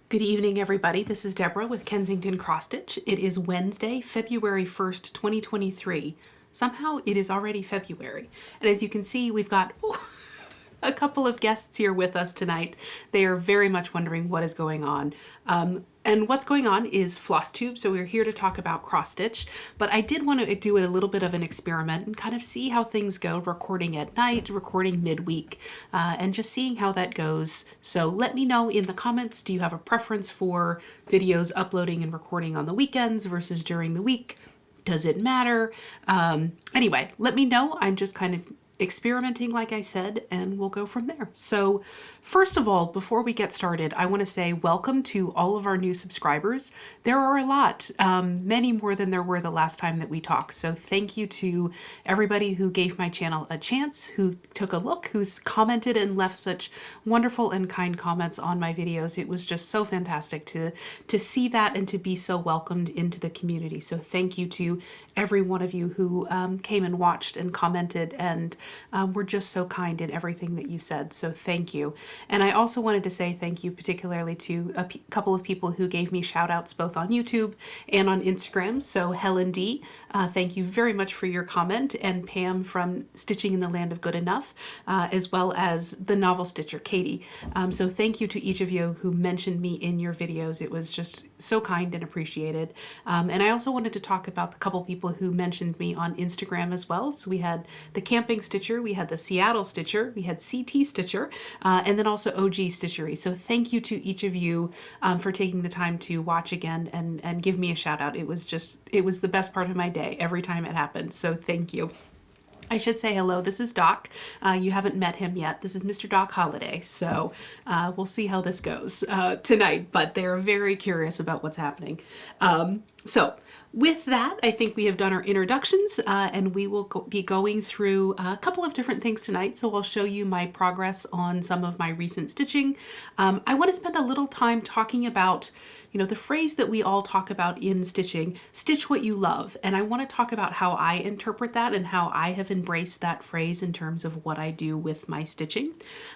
Good evening, everybody. This is Deborah with Kensington Cross Stitch. It is Wednesday, February 1st, 2023. Somehow it is already February. And as you can see, we've got a couple of guests here with us tonight. They are very much wondering what is going on. And what's going on is Flosstube, so we're here to talk about cross stitch, but I did want to do a little bit of an experiment and kind of see how things go, recording at night, recording midweek, and just seeing how that goes. So let me know in the comments, do you have a preference for videos uploading and recording on the weekends versus during the week? Does it matter? Anyway, let me know. I'm just kind of experimenting, like I said, and we'll go from there. So first of all, before we get started, I want to say welcome to all of our new subscribers. There are a lot, many more than there were the last time that we talked. So thank you to everybody who gave my channel a chance, who took a look, who's commented and left such wonderful and kind comments on my videos. It was just so fantastic to see that and to be so welcomed into the community. So thank you to every one of you who came and watched and commented and were just so kind in everything that you said. So thank you. And I also wanted to say thank you particularly to a couple of people who gave me shout outs both on YouTube and on Instagram. So Helen D, thank you very much for your comment, and Pam from Stitching in the Land of Good Enough, as well as the novel stitcher Katie. So thank you to each of you who mentioned me in your videos. It was just so kind and appreciated. And I also wanted to talk about the couple people who mentioned me on Instagram as well. So we had the Camping Stitcher, we had the Seattle Stitcher, we had CT Stitcher, and then also OG Stitchery. So thank you to each of you for taking the time to watch again and give me a shout out. It was the best part of my day every time it happened. So thank you. I should say hello. This is Doc. You haven't met him yet. This is Mr. Doc Holiday. So we'll see how this goes tonight, but they're very curious about what's happening. So with that, I think we have done our introductions and we will be going through a couple of different things tonight. So I'll show you my progress on some of my recent stitching. I want to spend a little time talking about, the phrase that we all talk about in stitching, stitch what you love. And I want to talk about how I interpret that and how I have embraced that phrase in terms of what I do with my stitching.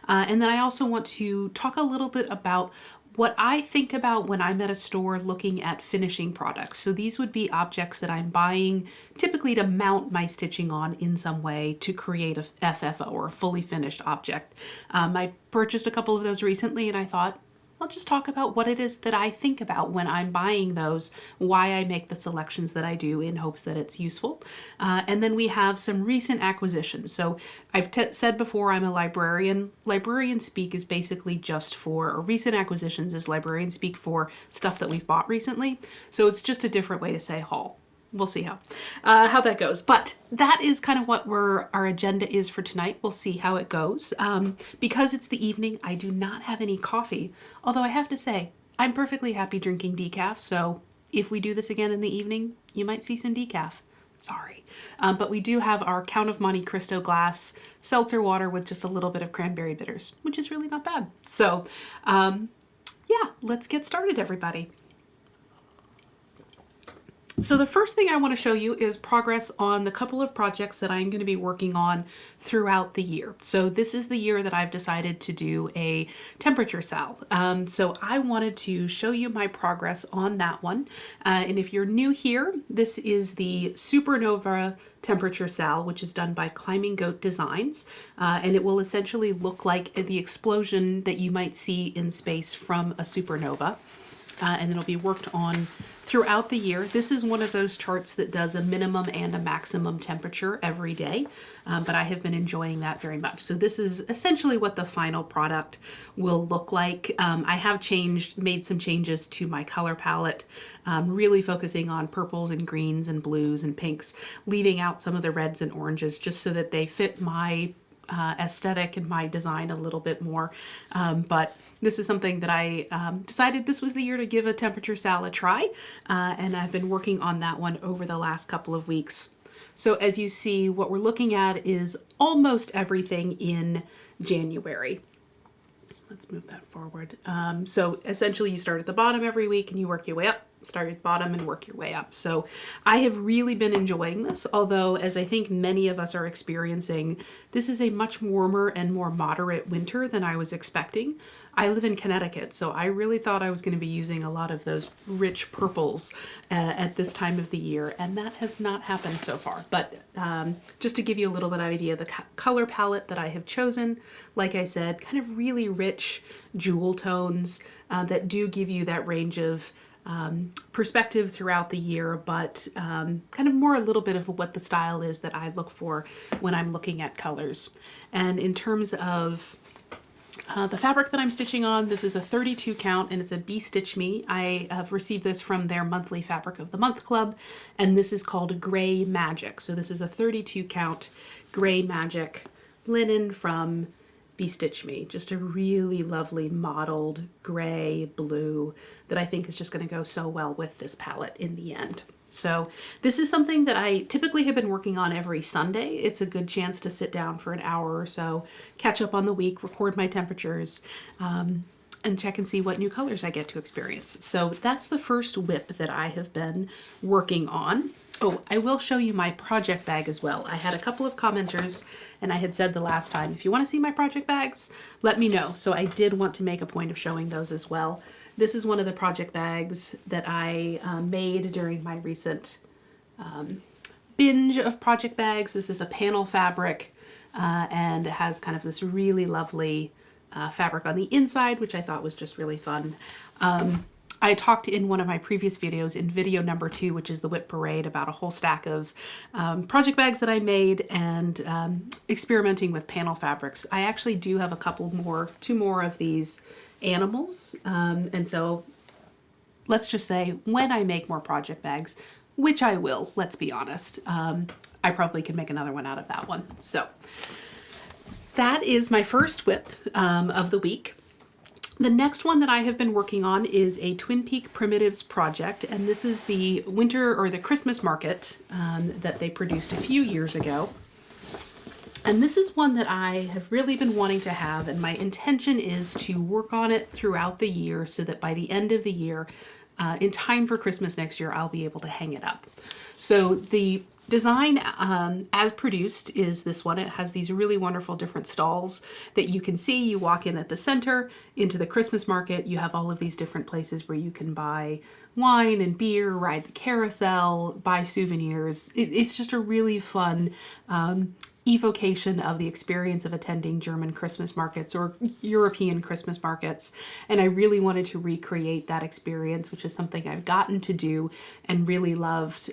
And then I also want to talk a little bit about what I think about when I'm at a store looking at finishing products. So these would be objects that I'm buying typically to mount my stitching on in some way to create a FFO or a fully finished object. I purchased a couple of those recently and I thought, I'll just talk about what it is that I think about when I'm buying those, why I make the selections that I do in hopes that it's useful. And then we have some recent acquisitions. So I've said before, I'm a librarian. Librarian speak is basically just for, or recent acquisitions is librarian speak for stuff that we've bought recently. So it's just a different way to say haul. We'll see how that goes. But that is kind of what our agenda is for tonight. We'll see how it goes. Because it's the evening, I do not have any coffee. Although I have to say, I'm perfectly happy drinking decaf. So if we do this again in the evening, you might see some decaf. Sorry. But we do have our Count of Monte Cristo glass seltzer water with just a little bit of cranberry bitters, which is really not bad. So yeah, let's get started, everybody. So the first thing I want to show you is progress on the couple of projects that I'm going to be working on throughout the year. So this is the year that I've decided to do a temperature sal. So I wanted to show you my progress on that one. And if you're new here, this is the Supernova temperature sal, which is done by Climbing Goat Designs. And it will essentially look like the explosion that you might see in space from a supernova. And it'll be worked on throughout the year. This is one of those charts that does a minimum and a maximum temperature every day, but I have been enjoying that very much. So this is essentially what the final product will look like. I have made some changes to my color palette, really focusing on purples and greens and blues and pinks, leaving out some of the reds and oranges just so that they fit my aesthetic and my design a little bit more. But this is something that I decided this was the year to give a temperature sal a try. And I've been working on that one over the last couple of weeks. So as you see, what we're looking at is almost everything in January. Let's move that forward. So essentially you start at the bottom every week and you work your way up. Start at the bottom and work your way up. So I have really been enjoying this, although as I think many of us are experiencing, this is a much warmer and more moderate winter than I was expecting. I live in Connecticut, so I really thought I was going to be using a lot of those rich purples at this time of the year, and that has not happened so far. But just to give you a little bit of idea, the color palette that I have chosen, like I said, kind of really rich jewel tones that do give you that range of perspective throughout the year, but kind of more a little bit of what the style is that I look for when I'm looking at colors. And in terms of the fabric that I'm stitching on, this is a 32 count and it's a Beez Stitch Me. I have received this from their monthly Fabric of the Month Club, and this is called Gray Magic. So this is a 32 count Gray Magic linen from Beez Stitch Me. Just a really lovely mottled gray blue that I think is just going to go so well with this palette in the end. So this is something that I typically have been working on every Sunday. It's a good chance to sit down for an hour or so, catch up on the week, record my temperatures, and check and see what new colors I get to experience. So that's the first whip that I have been working on. Oh, I will show you my project bag as well. I had a couple of commenters, and I had said the last time, if you want to see my project bags, let me know. So I did want to make a point of showing those as well. This is one of the project bags that I made during my recent binge of project bags. This is a panel fabric, and it has kind of this really lovely fabric on the inside, which I thought was just really fun. I talked in one of my previous videos, in video number 2, which is the Whip Parade, about a whole stack of project bags that I made and experimenting with panel fabrics. I actually do have a couple more, 2 more of these animals. And so let's just say when I make more project bags, which I will, let's be honest, I probably could make another one out of that one. So that is my first whip of the week. The next one that I have been working on is a Twin Peak Primitives project, and this is the winter or the Christmas market that they produced a few years ago. And this is one that I have really been wanting to have, and my intention is to work on it throughout the year so that by the end of the year, in time for Christmas next year, I'll be able to hang it up. So the design as produced is this one. It has these really wonderful different stalls that you can see. You walk in at the center into the Christmas market. You have all of these different places where you can buy wine and beer, ride the carousel, buy souvenirs. It's just a really fun evocation of the experience of attending German Christmas markets or European Christmas markets. And I really wanted to recreate that experience, which is something I've gotten to do and really loved.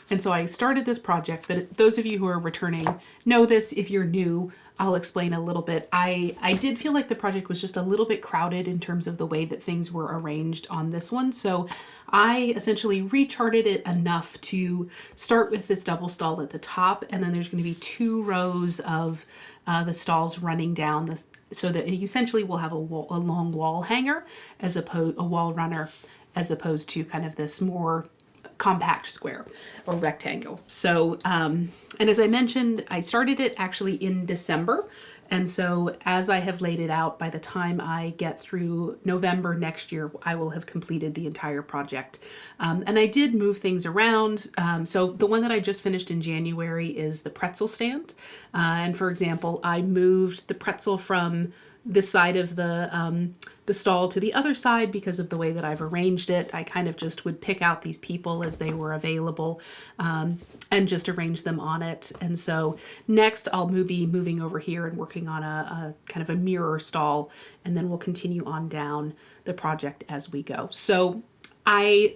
And so I started this project, but those of you who are returning know this. If you're new, I'll explain a little bit. I did feel like the project was just a little bit crowded in terms of the way that things were arranged on this one. So I essentially recharted it enough to start with this double stall at the top, and then there's going to be 2 rows of the stalls running down this, so that you essentially will have a long wall hanger as opposed a wall runner, as opposed to kind of this more compact square or rectangle. So, and as I mentioned, I started it actually in December. And so as I have laid it out, by the time I get through November next year, I will have completed the entire project. And I did move things around. So the one that I just finished in January is the pretzel stand. And for example, I moved the pretzel from this side of the stall to the other side because of the way that I've arranged it. I kind of just would pick out these people as they were available and just arrange them on it. And so next I'll be moving over here and working on a kind of a mirror stall, and then we'll continue on down the project as we go. So I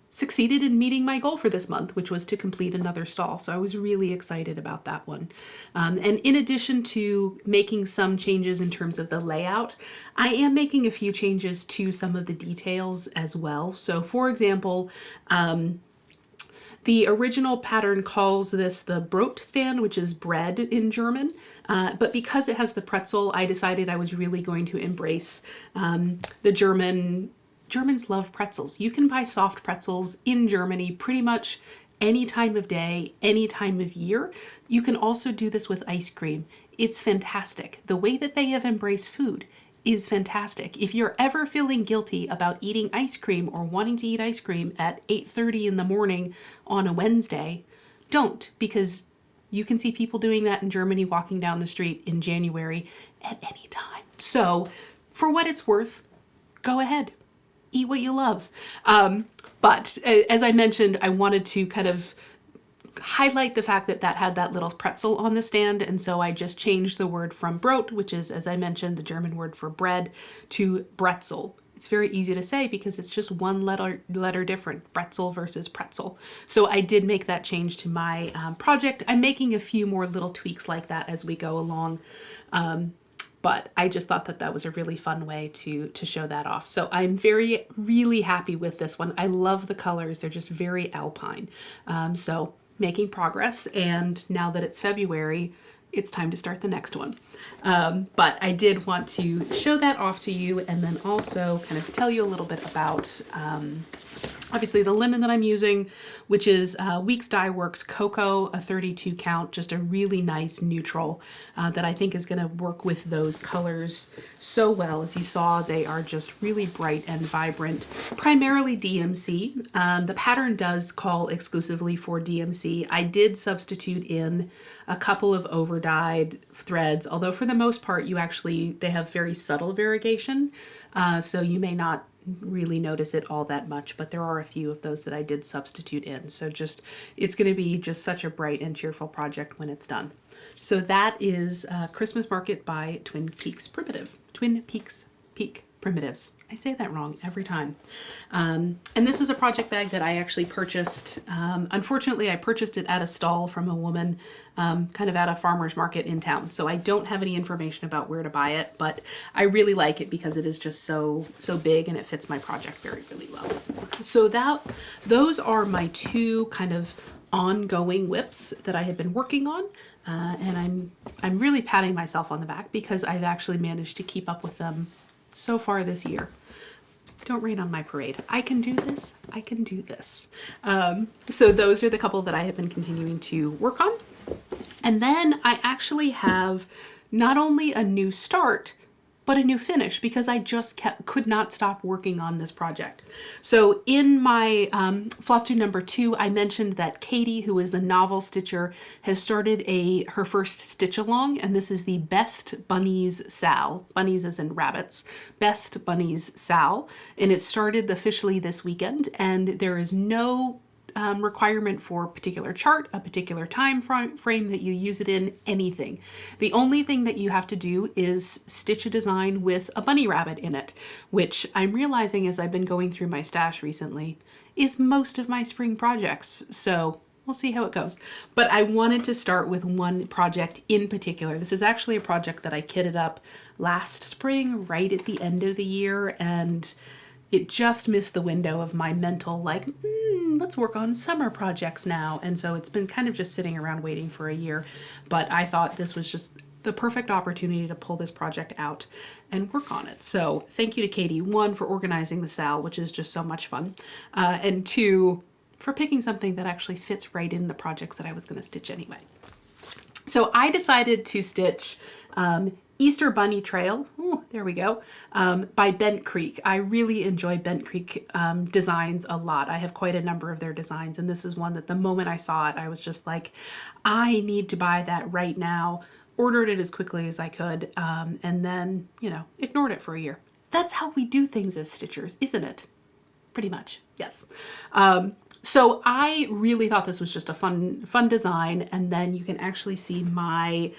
succeeded in meeting my goal for this month, which was to complete another stall. So I was really excited about that one. And in addition to making some changes in terms of the layout, I am making a few changes to some of the details as well. So for example, the original pattern calls this the Brot stand, which is bread in German. But because it has the pretzel, I decided I was really going to embrace the Germans love pretzels. You can buy soft pretzels in Germany pretty much any time of day, any time of year. You can also do this with ice cream. It's fantastic. The way that they have embraced food is fantastic. If you're ever feeling guilty about eating ice cream or wanting to eat ice cream at 8:30 in the morning on a Wednesday, don't, because you can see people doing that in Germany walking down the street in January at any time. So for what it's worth, go ahead, eat what you love. But as I mentioned, I wanted to kind of highlight the fact that that had that little pretzel on the stand, and so I just changed the word from Brot, which is, as I mentioned, the German word for bread, to Bretzel. It's very easy to say because it's just one letter different, Bretzel versus pretzel. So I did make that change to my project. I'm making a few more little tweaks like that as we go along. But I just thought that that was a really fun way to show that off. So I'm really happy with this one. I love the colors. They're just very alpine. So making progress, and now that it's February, it's time to start the next one. But I did want to show that off to you, and then also kind of tell you a little bit about obviously the linen that I'm using, which is Weeks Dye Works Cocoa, a 32 count, just a really nice neutral that I think is going to work with those colors so well. As you saw, they are just really bright and vibrant, primarily DMC. The pattern does call exclusively for DMC. I did substitute in a couple of over dyed threads, although for the most part they have very subtle variegation, so you may not really notice it all that much, but there are a few of those that I did substitute in. So it's going to be just such a bright and cheerful project when it's done. So that is Christmas Market by Twin Peaks Peak Primitives. I say that wrong every time. And this is a project bag that I actually purchased. Unfortunately, I purchased it at a stall from a woman, kind of at a farmer's market in town. So I don't have any information about where to buy it, but I really like it because it is just so big and it fits my project really well. So those are my two kind of ongoing whips that I have been working on. And I'm really patting myself on the back because I've actually managed to keep up with them so far this year. Don't rain on my parade. I can do this. I can do this. So those are the couple that I have been continuing to work on. And then I actually have not only a new start, but a new finish because I just could not stop working on this project. So in my Flosstube number 2, I mentioned that Katie, who is the novel stitcher, has started her first stitch along, and this is the Best Bunnies Sal. Bunnies as in rabbits. Best Bunnies Sal. And it started officially this weekend, and there is no requirement for a particular chart, a particular time frame that you use it in, anything. The only thing that you have to do is stitch a design with a bunny rabbit in it, which I'm realizing as I've been going through my stash recently is most of my spring projects. So we'll see how it goes. But I wanted to start with one project in particular. This is actually a project that I kitted up last spring, right at the end of the year, and it just missed the window of my mental, like, let's work on summer projects now. And so it's been kind of just sitting around waiting for a year. But I thought this was just the perfect opportunity to pull this project out and work on it. So thank you to Katie, 1, for organizing the sal, which is just so much fun. And 2, for picking something that actually fits right in the projects that I was going to stitch anyway. So I decided to stitch Easter Bunny Trail, there we go, by Bent Creek. I really enjoy Bent Creek designs a lot. I have quite a number of their designs, and this is one that the moment I saw it, I was just like, I need to buy that right now. Ordered it as quickly as I could, and then, ignored it for a year. That's how we do things as stitchers, isn't it? Pretty much, yes. So I really thought this was just a fun design, and then you can actually see my,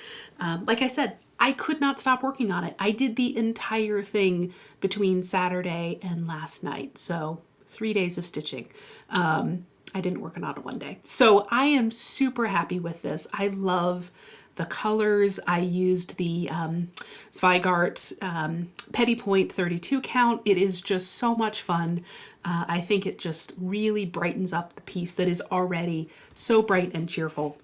like I said, I could not stop working on it. I did the entire thing between Saturday and last night. So 3 days of stitching. I didn't work on it one day. So I am super happy with this. I love the colors. I used the Zweigart Petty Point 32 count. It is just so much fun. I think it just really brightens up the piece that is already so bright and cheerful.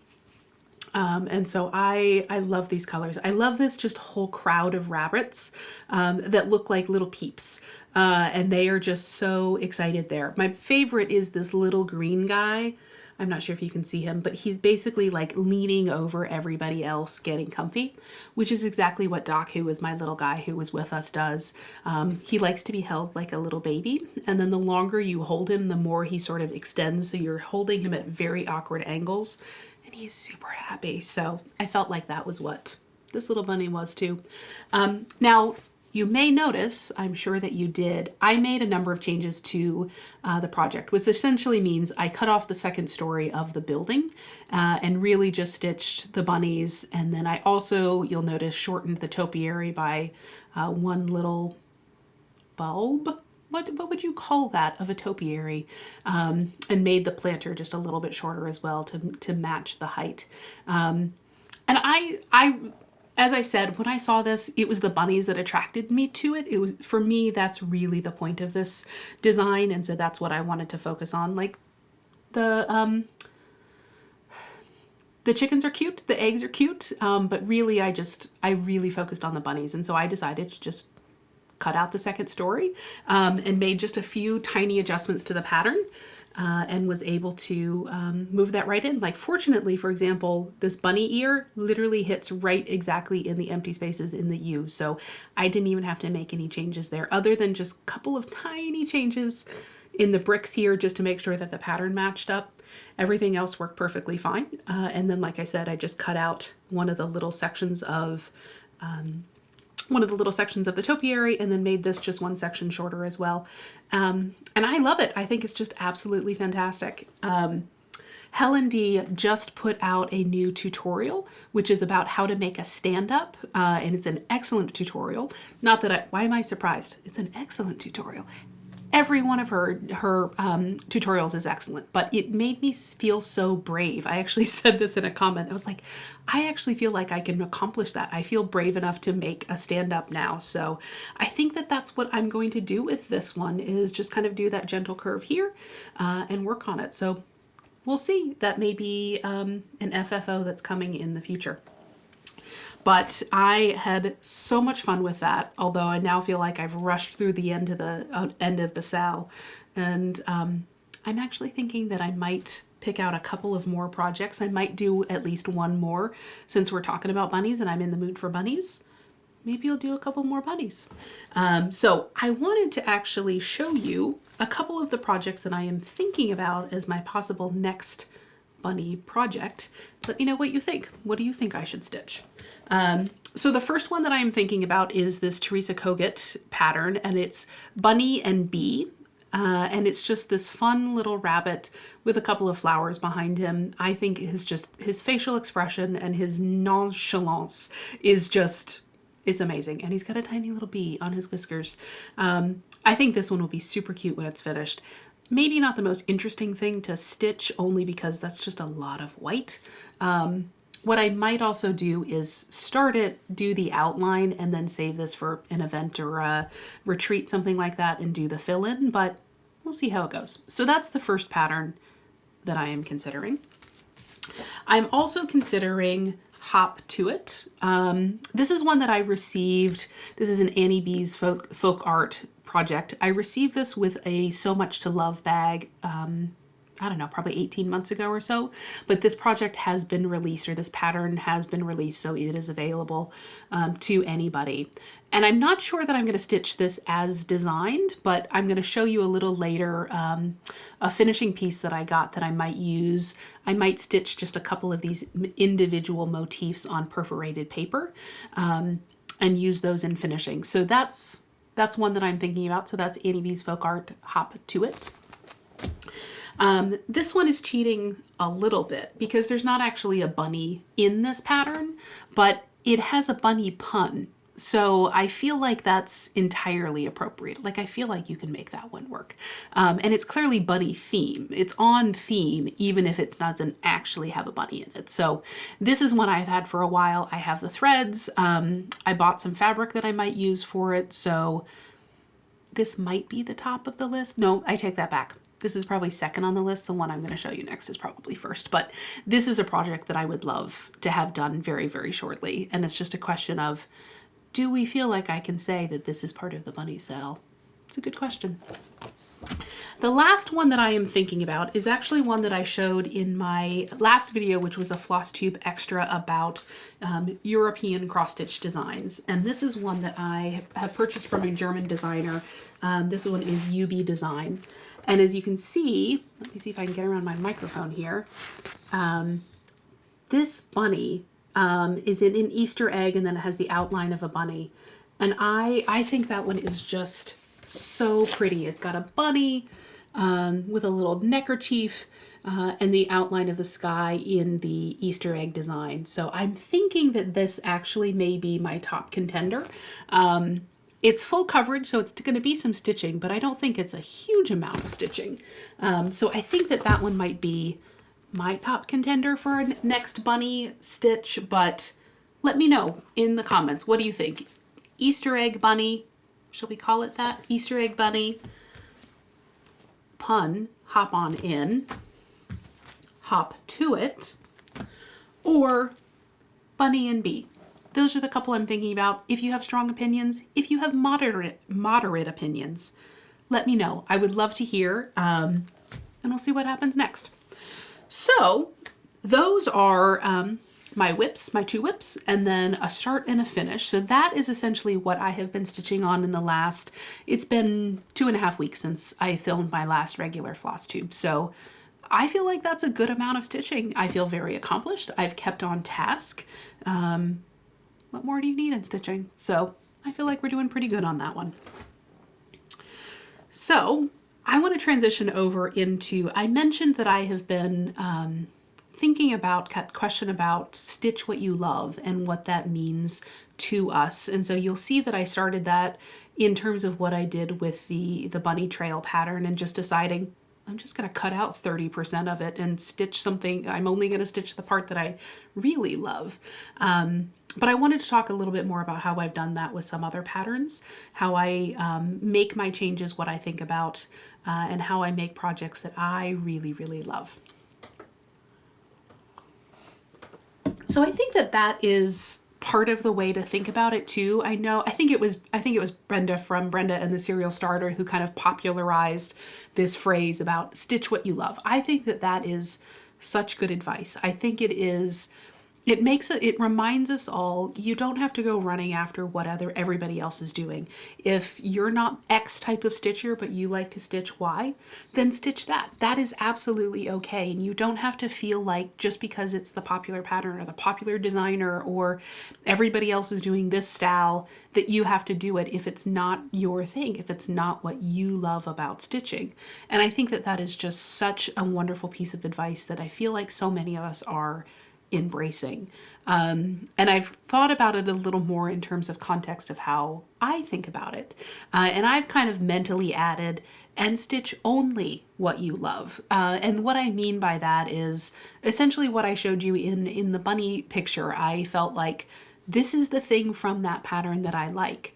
And so I love these colors. I love this just whole crowd of rabbits that look like little peeps. And they are just so excited there. My favorite is this little green guy. I'm not sure if you can see him, but he's basically like leaning over everybody else getting comfy, which is exactly what Doc, who is my little guy who was with us, does. He likes to be held like a little baby. And then the longer you hold him, the more he sort of extends. So you're holding him at very awkward angles. He's super happy. So I felt like that was what this little bunny was too. Now, you may notice, I'm sure that you did, I made a number of changes to the project, which essentially means I cut off the second story of the building and really just stitched the bunnies. And then I also, you'll notice, shortened the topiary by one little bulb. What would you call that, of a topiary, and made the planter just a little bit shorter as well to match the height. And I as I said, when I saw this, it was the bunnies that attracted me to it. It was, for me, that's really the point of this design, and so that's what I wanted to focus on. Like the chickens are cute, the eggs are cute, but really I really focused on the bunnies, and so I decided to just cut out the second story and made just a few tiny adjustments to the pattern and was able to move that right in. Like, fortunately, for example, this bunny ear literally hits right exactly in the empty spaces in the U, so I didn't even have to make any changes there other than just a couple of tiny changes in the bricks here just to make sure that the pattern matched up. Everything else worked perfectly fine. And then, like I said, I just cut out one of the little sections of the topiary and then made this just one section shorter as well. And I love it. I think it's just absolutely fantastic. Helen D just put out a new tutorial, which is about how to make a stand-up, and it's an excellent tutorial. Not that why am I surprised? It's an excellent tutorial. Every one of her tutorials is excellent, but it made me feel so brave. I actually said this in a comment. I was like, I actually feel like I can accomplish that. I feel brave enough to make a stand-up now. So I think that that's what I'm going to do with this one, is just kind of do that gentle curve here and work on it. So we'll see. That may be an FFO that's coming in the future. But I had so much fun with that, although I now feel like I've rushed through the end of the sal. And I'm actually thinking that I might pick out a couple of more projects. I might do at least one more, since we're talking about bunnies and I'm in the mood for bunnies. Maybe I'll do a couple more bunnies. So I wanted to actually show you a couple of the projects that I am thinking about as my possible next bunny project. Let me know what you think. What do you think I should stitch? So the first one that I'm thinking about is this Teresa Kogut pattern, and it's Bunny and Bee. And it's just this fun little rabbit with a couple of flowers behind him. I think his facial expression and his nonchalance is just, it's amazing. And he's got a tiny little bee on his whiskers. I think this one will be super cute when it's finished. Maybe not the most interesting thing to stitch, only because that's just a lot of white. What I might also do is start it, do the outline, and then save this for an event or a retreat, something like that, and do the fill-in, but we'll see how it goes. So that's the first pattern that I am considering. I'm also considering Hop to It. This is one that I received. This is an Annie Beez folk art project. I received this with a So Much to Love bag, I don't know, probably 18 months ago or so, but this project has been released, or this pattern has been released, so it is available to anybody. And I'm not sure that I'm going to stitch this as designed, but I'm going to show you a little later a finishing piece that I got that I might use. I might stitch just a couple of these individual motifs on perforated paper and use those in finishing. So that's one that I'm thinking about. So that's Annie Beez Folk Art, Hop to It. This one is cheating a little bit because there's not actually a bunny in this pattern, but it has a bunny pun. So I feel like that's entirely appropriate. Like, I feel like you can make that one work. And it's clearly bunny theme. It's on theme, even if it doesn't actually have a bunny in it. So this is one I've had for a while. I have the threads. I bought some fabric that I might use for it. So this might be the top of the list. No, I take that back. This is probably second on the list. The one I'm going to show you next is probably first, but this is a project that I would love to have done very, very shortly. And it's just a question of, do we feel like I can say that this is part of the bunny sale? It's a good question. The last one that I am thinking about is actually one that I showed in my last video, which was a Flosstube extra about European cross-stitch designs. And this is one that I have purchased from a German designer. This one is Jubliee Design. And as you can see, let me see if I can get around my microphone here. This bunny is in an Easter egg, and then it has the outline of a bunny. And I think that one is just so pretty. It's got a bunny with a little neckerchief and the outline of the sky in the Easter egg design. So I'm thinking that this actually may be my top contender. It's full coverage, so it's going to be some stitching, but I don't think it's a huge amount of stitching. So I think that that one might be my top contender for a next bunny stitch, but let me know in the comments. What do you think? Easter egg bunny, shall we call it that? Easter egg bunny, pun, hop on in, hop to it, or bunny and bee. Those are the couple I'm thinking about. If you have strong opinions, if you have moderate opinions, let me know. I would love to hear, and we'll see what happens next. So those are my whips, my 2 whips, and then a start and a finish. So that is essentially what I have been stitching on in the last, it's been 2.5 weeks since I filmed my last regular Flosstube. So I feel like that's a good amount of stitching. I feel very accomplished. I've kept on task. What more do you need in stitching? So I feel like we're doing pretty good on that one. So I want to transition over into, I mentioned that I have been thinking about, question about stitch what you love and what that means to us. And so you'll see that I started that in terms of what I did with the bunny trail pattern and just deciding I'm just going to cut out 30% of it and stitch something. I'm only going to stitch the part that I really love. But I wanted to talk a little bit more about how I've done that with some other patterns, how I make my changes, what I think about, and how I make projects that I really, really love. So I think that that is part of the way to think about it too. I think it was Brenda from Brenda and the Serial Starter who kind of popularized this phrase about stitch what you love. I think that that is such good advice. I think it is, it reminds us all, you don't have to go running after what everybody else is doing. If you're not X type of stitcher, but you like to stitch Y, then stitch that. That is absolutely okay. And you don't have to feel like just because it's the popular pattern or the popular designer or everybody else is doing this style that you have to do it if it's not your thing, if it's not what you love about stitching. And I think that that is just such a wonderful piece of advice that I feel like so many of us are embracing. And I've thought about it a little more in terms of context of how I think about it. And I've kind of mentally added and stitch only what you love. And what I mean by that is essentially what I showed you in the bunny picture. I felt like this is the thing from that pattern that I like.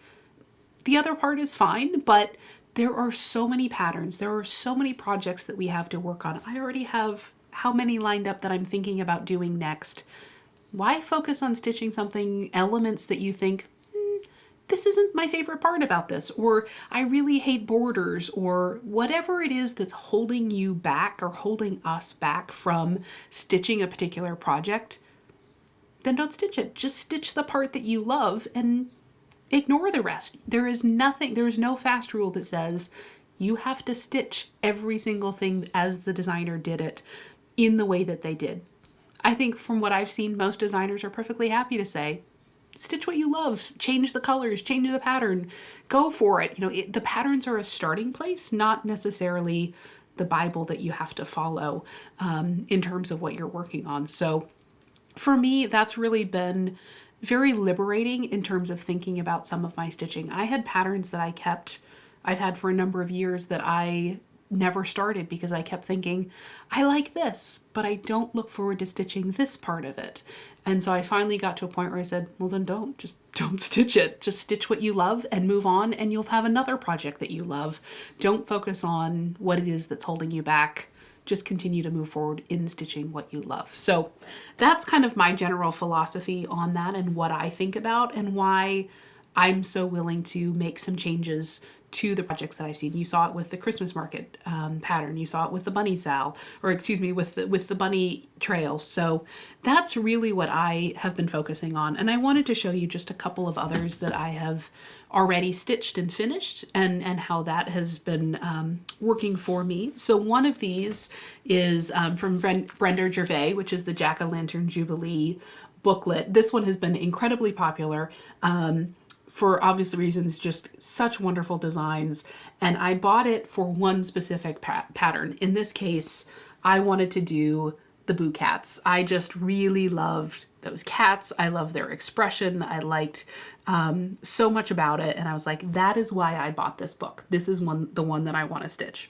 The other part is fine, but there are so many patterns. There are so many projects that we have to work on. I already have how many lined up that I'm thinking about doing next. Why focus on stitching something, elements that you think, this isn't my favorite part about this, or I really hate borders, or whatever it is that's holding you back or holding us back from stitching a particular project, then don't stitch it. Just stitch the part that you love and ignore the rest. There is no fast rule that says you have to stitch every single thing as the designer did it in the way that they did. I think from what I've seen, most designers are perfectly happy to say, stitch what you love, change the colors, change the pattern, go for it. The patterns are a starting place, not necessarily the Bible that you have to follow in terms of what you're working on. So for me, that's really been very liberating in terms of thinking about some of my stitching. I had patterns that I've had for a number of years that I never started because I kept thinking, I like this, but I don't look forward to stitching this part of it. And so I finally got to a point where I said, well, then don't stitch it. Just stitch what you love and move on, and you'll have another project that you love. Don't focus on what it is that's holding you back. Just continue to move forward in stitching what you love. So that's kind of my general philosophy on that and what I think about and why I'm so willing to make some changes to the projects that I've seen. You saw it with the Christmas market pattern. You saw it with the bunny sal, or excuse me, with the bunny trail. So that's really what I have been focusing on. And I wanted to show you just a couple of others that I have already stitched and finished and how that has been working for me. So one of these is from Brenda Gervais, which is the Jack-o'-lantern Jubilee booklet. This one has been incredibly popular. for obvious reasons, just such wonderful designs. And I bought it for one specific pattern. In this case, I wanted to do the Boo Cats. I just really loved those cats. I love their expression. I liked so much about it. And I was like, that is why I bought this book. This is the one that I want to stitch.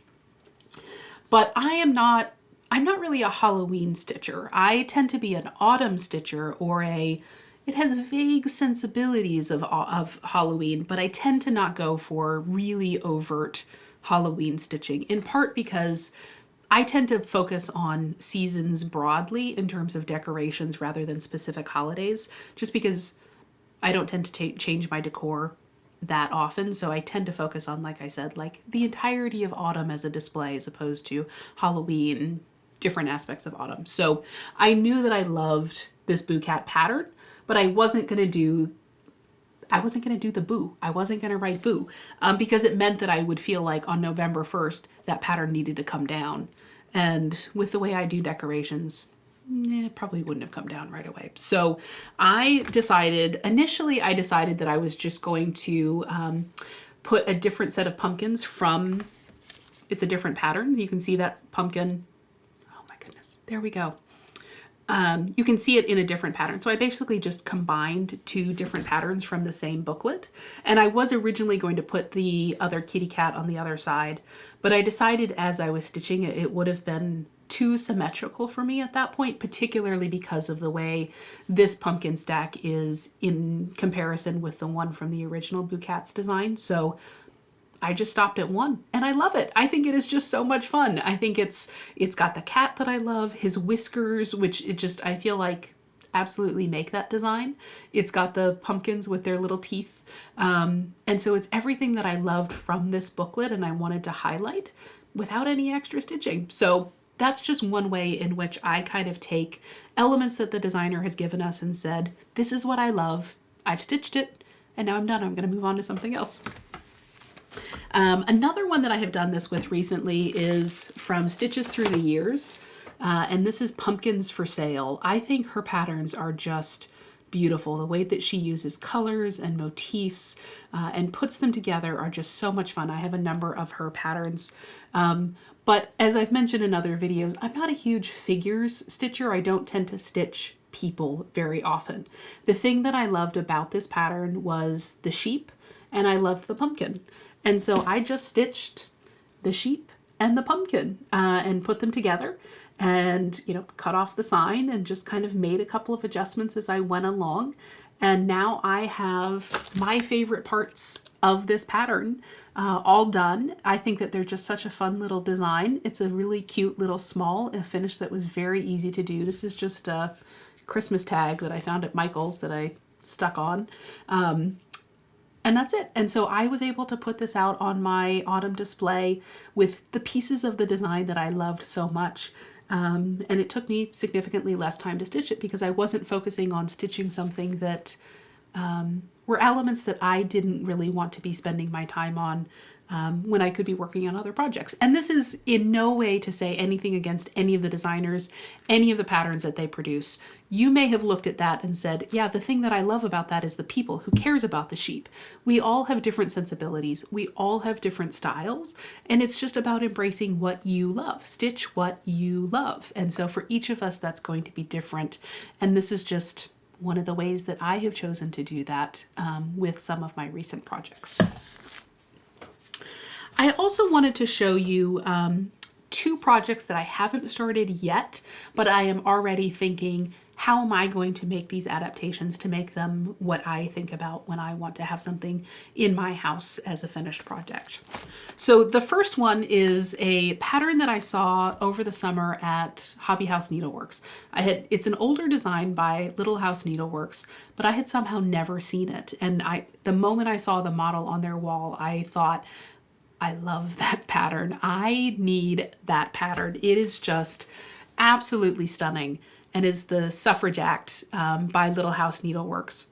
But I'm not really a Halloween stitcher. I tend to be an autumn stitcher, or it has vague sensibilities of Halloween, but I tend to not go for really overt Halloween stitching, in part because I tend to focus on seasons broadly in terms of decorations rather than specific holidays, just because I don't tend to change my decor that often. So I tend to focus on, like I said, like the entirety of autumn as a display as opposed to Halloween, different aspects of autumn. So I knew that I loved this Boo Cat pattern, but I wasn't going to do the Boo. I wasn't going to write Boo because it meant that I would feel like on November 1st, that pattern needed to come down. And with the way I do decorations, it probably wouldn't have come down right away. So initially I decided that I was just going to put a different set of pumpkins from, it's a different pattern. You can see that pumpkin. Oh my goodness, there we go. You can see it in a different pattern. So I basically just combined two different patterns from the same booklet. And I was originally going to put the other kitty cat on the other side, but I decided as I was stitching it, it would have been too symmetrical for me at that point, particularly because of the way this pumpkin stack is in comparison with the one from the original Boo Cat's design. So I just stopped at one, and I love it. I think it is just so much fun. I think it's got the cat that I love, his whiskers, which I feel like absolutely make that design. It's got the pumpkins with their little teeth. And so it's everything that I loved from this booklet and I wanted to highlight without any extra stitching. So that's just one way in which I kind of take elements that the designer has given us and said, this is what I love. I've stitched it, and now I'm done. I'm going to move on to something else. Another one that I have done this with recently is from Stitches Through the Years, and this is Pumpkins for Sale. I think her patterns are just beautiful. The way that she uses colors and motifs and puts them together are just so much fun. I have a number of her patterns. But as I've mentioned in other videos, I'm not a huge figures stitcher. I don't tend to stitch people very often. The thing that I loved about this pattern was the sheep, and I loved the pumpkin. And so I just stitched the sheep and the pumpkin and put them together and, cut off the sign and just kind of made a couple of adjustments as I went along. And now I have my favorite parts of this pattern all done. I think that they're just such a fun little design. It's a really cute little a finish that was very easy to do. This is just a Christmas tag that I found at Michael's that I stuck on. And that's it. And so I was able to put this out on my autumn display with the pieces of the design that I loved so much. And it took me significantly less time to stitch it because I wasn't focusing on stitching something that were elements that I didn't really want to be spending my time on when I could be working on other projects. And this is in no way to say anything against any of the designers, any of the patterns that they produce. You may have looked at that and said, yeah, the thing that I love about that is the people. Who cares about the sheep? We all have different sensibilities. We all have different styles. And it's just about embracing what you love. Stitch what you love. And so for each of us, that's going to be different. And this is just one of the ways that I have chosen to do that with some of my recent projects. I also wanted to show you two projects that I haven't started yet, but I am already thinking, how am I going to make these adaptations to make them what I think about when I want to have something in my house as a finished project? So the first one is a pattern that I saw over the summer at Hobby House Needleworks. It's an older design by Little House Needleworks, but I had somehow never seen it. And the moment I saw the model on their wall, I thought, I love that pattern. I need that pattern. It is just absolutely stunning, and is the Suffrage Act by Little House Needleworks.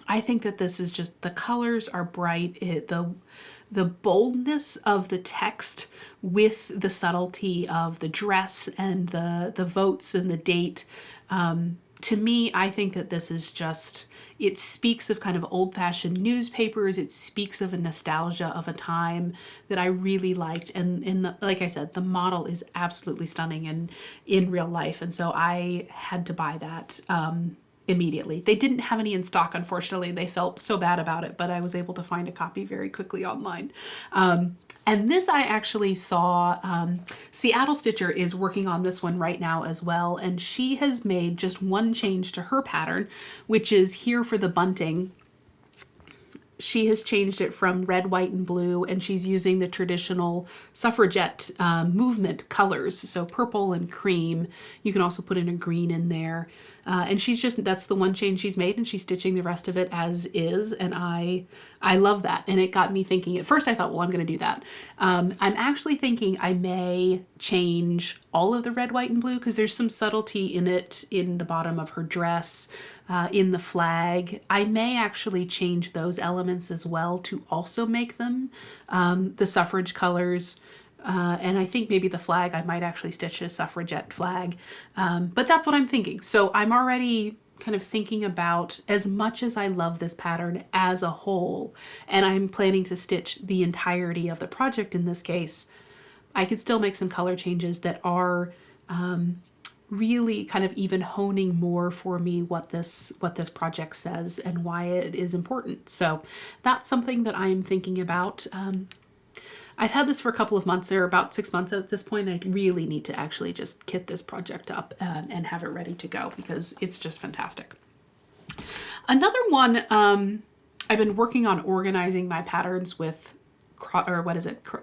I think that this is just, the colors are bright. The boldness of the text with the subtlety of the dress and the votes and the date. To me, I think that this is just, It speaks of kind of old-fashioned newspapers. It speaks of a nostalgia of a time that I really liked. And like I said, the model is absolutely stunning and in real life. And so I had to buy that immediately. They didn't have any in stock, unfortunately. They felt so bad about it, but I was able to find a copy very quickly online. And this I actually saw, Seattle Stitcher is working on this one right now as well. And she has made just one change to her pattern, which is here for the bunting. She has changed it from red, white, and blue, and she's using the traditional suffragette movement colors. So purple and cream. You can also put in a green in there. And that's the one change she's made, and she's stitching the rest of it as is. And I love that. And it got me thinking. At first I thought, well, I'm going to do that. I'm actually thinking I may change all of the red, white, and blue because there's some subtlety in it in the bottom of her dress, in the flag. I may actually change those elements as well to also make them the suffrage colors. And I think maybe the flag, I might actually stitch a suffragette flag. But that's what I'm thinking. So I'm already kind of thinking about, as much as I love this pattern as a whole, and I'm planning to stitch the entirety of the project in this case, I could still make some color changes that are really kind of even honing more for me what this project says and why it is important. So that's something that I'm thinking about. I've had this for a couple of months, or about 6 months at this point. I really need to actually just kit this project up and have it ready to go because it's just fantastic. Another one, I've been working on organizing my patterns with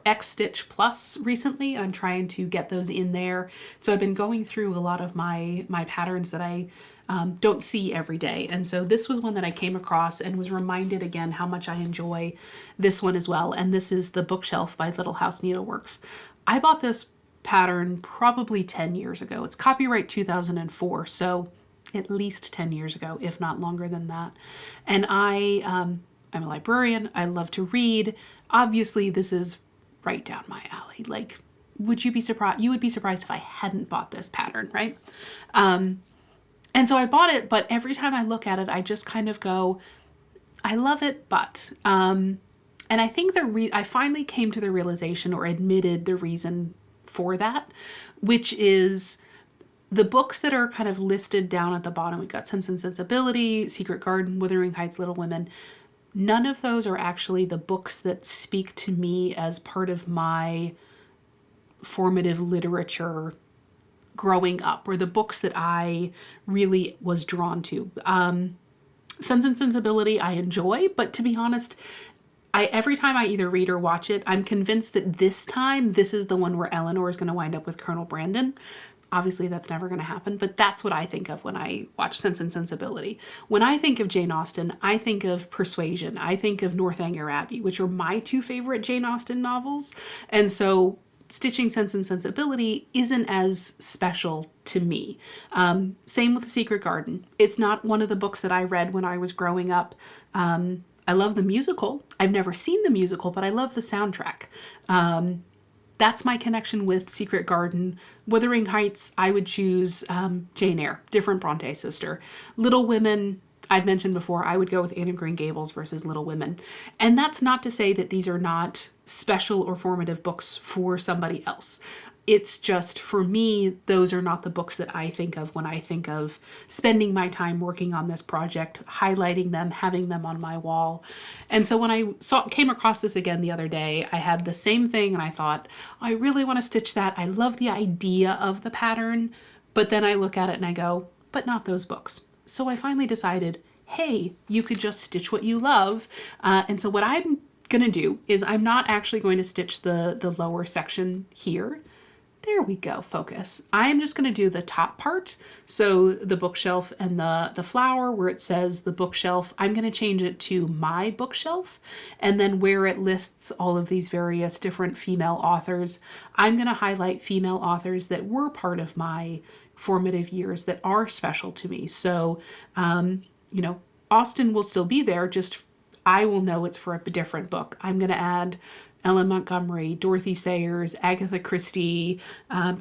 X Stitch Plus recently. I'm trying to get those in there. So I've been going through a lot of my patterns that I don't see every day. And so this was one that I came across and was reminded again how much I enjoy this one as well. And this is the Bookshelf by Little House Needleworks. I bought this pattern probably 10 years ago. It's copyright 2004, so at least 10 years ago, if not longer than that. And I'm a librarian. I love to read. Obviously, this is right down my alley. Like, would you be surprised? You would be surprised if I hadn't bought this pattern, right? And so I bought it, but every time I look at it, I just kind of go, I love it, but, and I think I finally came to the realization, or admitted the reason for that, which is the books that are kind of listed down at the bottom. We've got Sense and Sensibility, Secret Garden, Wuthering Heights, Little Women. None of those are actually the books that speak to me as part of my formative literature growing up, or the books that I really was drawn to. Sense and Sensibility I enjoy, but to be honest, every time I either read or watch it, I'm convinced that this time this is the one where Eleanor is going to wind up with Colonel Brandon. Obviously that's never going to happen, but that's what I think of when I watch Sense and Sensibility. When I think of Jane Austen, I think of Persuasion. I think of Northanger Abbey, which are my two favorite Jane Austen novels. And so stitching Sense and Sensibility isn't as special to me. Same with The Secret Garden. It's not one of the books that I read when I was growing up. I love the musical. I've never seen the musical, but I love the soundtrack. That's my connection with Secret Garden. Wuthering Heights, I would choose Jane Eyre, different Bronte sister. Little Women, I've mentioned before, I would go with Anne of Green Gables versus Little Women. And that's not to say that these are not special or formative books for somebody else. It's just, for me, those are not the books that I think of when I think of spending my time working on this project, highlighting them, having them on my wall. And so when I came across this again the other day, I had the same thing and I thought, I really want to stitch that. I love the idea of the pattern, but then I look at it and I go, but not those books. So I finally decided, hey, you could just stitch what you love. And so what I'm going to do is I'm not actually going to stitch the lower section here. There we go, focus. I'm just going to do the top part. So the bookshelf and the flower where it says the bookshelf, I'm going to change it to my bookshelf. And then where it lists all of these various different female authors, I'm going to highlight female authors that were part of my formative years that are special to me. So, Austen will still be there, just I will know it's for a different book. I'm going to add Ellen Montgomery, Dorothy Sayers, Agatha Christie,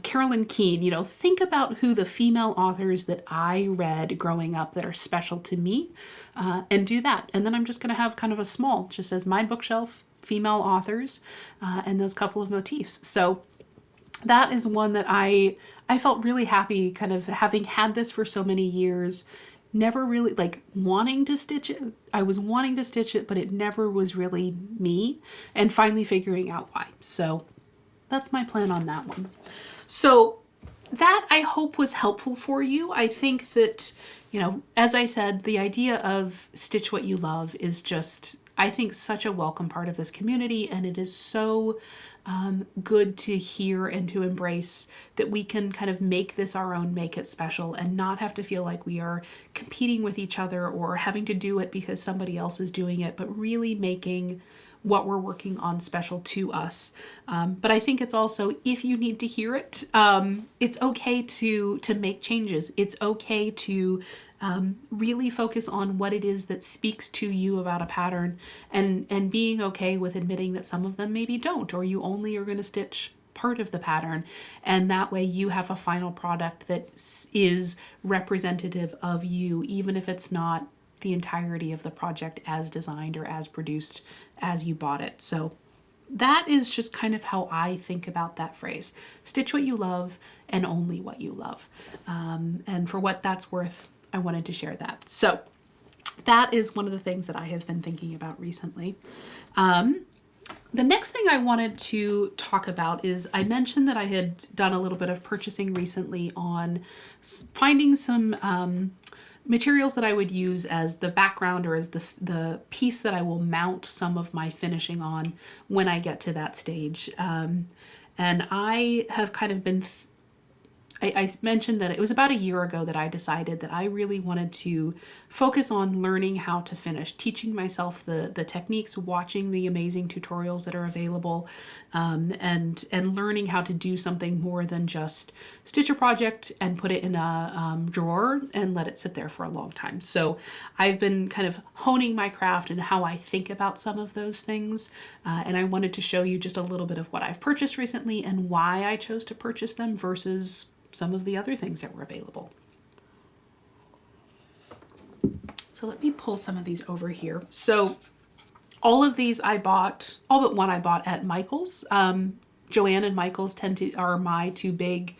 Carolyn Keene. You know, think about who the female authors that I read growing up that are special to me, and do that. And then I'm just going to have kind of a small, just as my bookshelf, female authors, and those couple of motifs. So that is one that I felt really happy kind of having had this for so many years, never really like wanting to stitch it. I was wanting to stitch it, but it never was really me, and finally figuring out why. So that's my plan on that one. So that I hope was helpful for you. I think that, you know, as I said, the idea of stitch what you love is just, I think, such a welcome part of this community, and it is so good to hear and to embrace that we can kind of make this our own, make it special, and not have to feel like we are competing with each other or having to do it because somebody else is doing it, but really making what we're working on special to us. But I think it's also, if you need to hear it, it's okay to make changes. It's okay to really focus on what it is that speaks to you about a pattern, and being okay with admitting that some of them maybe don't, or you only are going to stitch part of the pattern, and that way you have a final product that is representative of you, even if it's not the entirety of the project as designed or as produced as you bought it. So that is just kind of how I think about that phrase. Stitch what you love and only what you love. And for what that's worth, I wanted to share that. So that is one of the things that I have been thinking about recently. The next thing I wanted to talk about is, I mentioned that I had done a little bit of purchasing recently on finding some materials that I would use as the background, or as the piece that I will mount some of my finishing on when I get to that stage. And I have kind of been I mentioned that it was about a year ago that I decided that I really wanted to focus on learning how to finish, teaching myself the techniques, watching the amazing tutorials that are available, and learning how to do something more than just stitch a project and put it in a drawer and let it sit there for a long time. So I've been kind of honing my craft and how I think about some of those things, and I wanted to show you just a little bit of what I've purchased recently and why I chose to purchase them versus some of the other things that were available. So let me pull some of these over here. So all of these I bought, all but one I bought at Michael's. Joanne and Michael's are my two big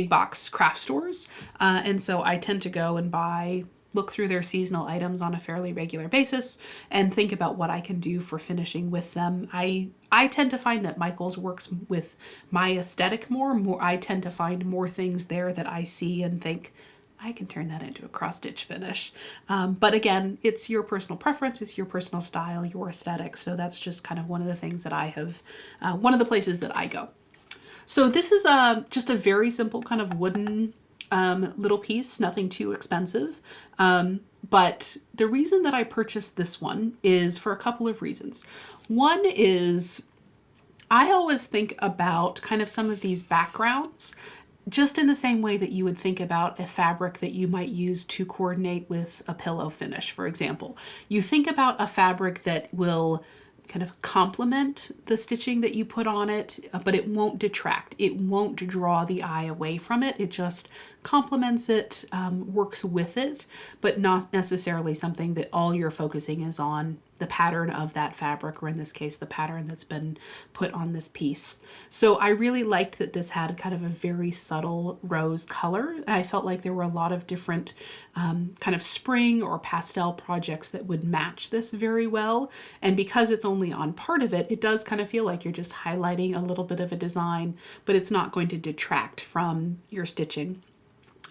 box craft stores. And so I tend to go and look through their seasonal items on a fairly regular basis and think about what I can do for finishing with them. I tend to find that Michael's works with my aesthetic more. I tend to find more things there that I see and think, I can turn that into a cross stitch finish. But again, it's your personal preference, it's your personal style, your aesthetic. So that's just kind of one of the things that I have, one of the places that I go. So this is just a very simple kind of wooden little piece, nothing too expensive. But the reason that I purchased this one is for a couple of reasons. One is I always think about kind of some of these backgrounds just in the same way that you would think about a fabric that you might use to coordinate with a pillow finish, for example. You think about a fabric that will kind of complement the stitching that you put on it, but it won't detract. It won't draw the eye away from it. It just complements it, works with it, but not necessarily something that all you're focusing is on the pattern of that fabric, or in this case, the pattern that's been put on this piece. So I really liked that this had kind of a very subtle rose color. I felt like there were a lot of different kind of spring or pastel projects that would match this very well. And because it's only on part of it, it does kind of feel like you're just highlighting a little bit of a design, but it's not going to detract from your stitching.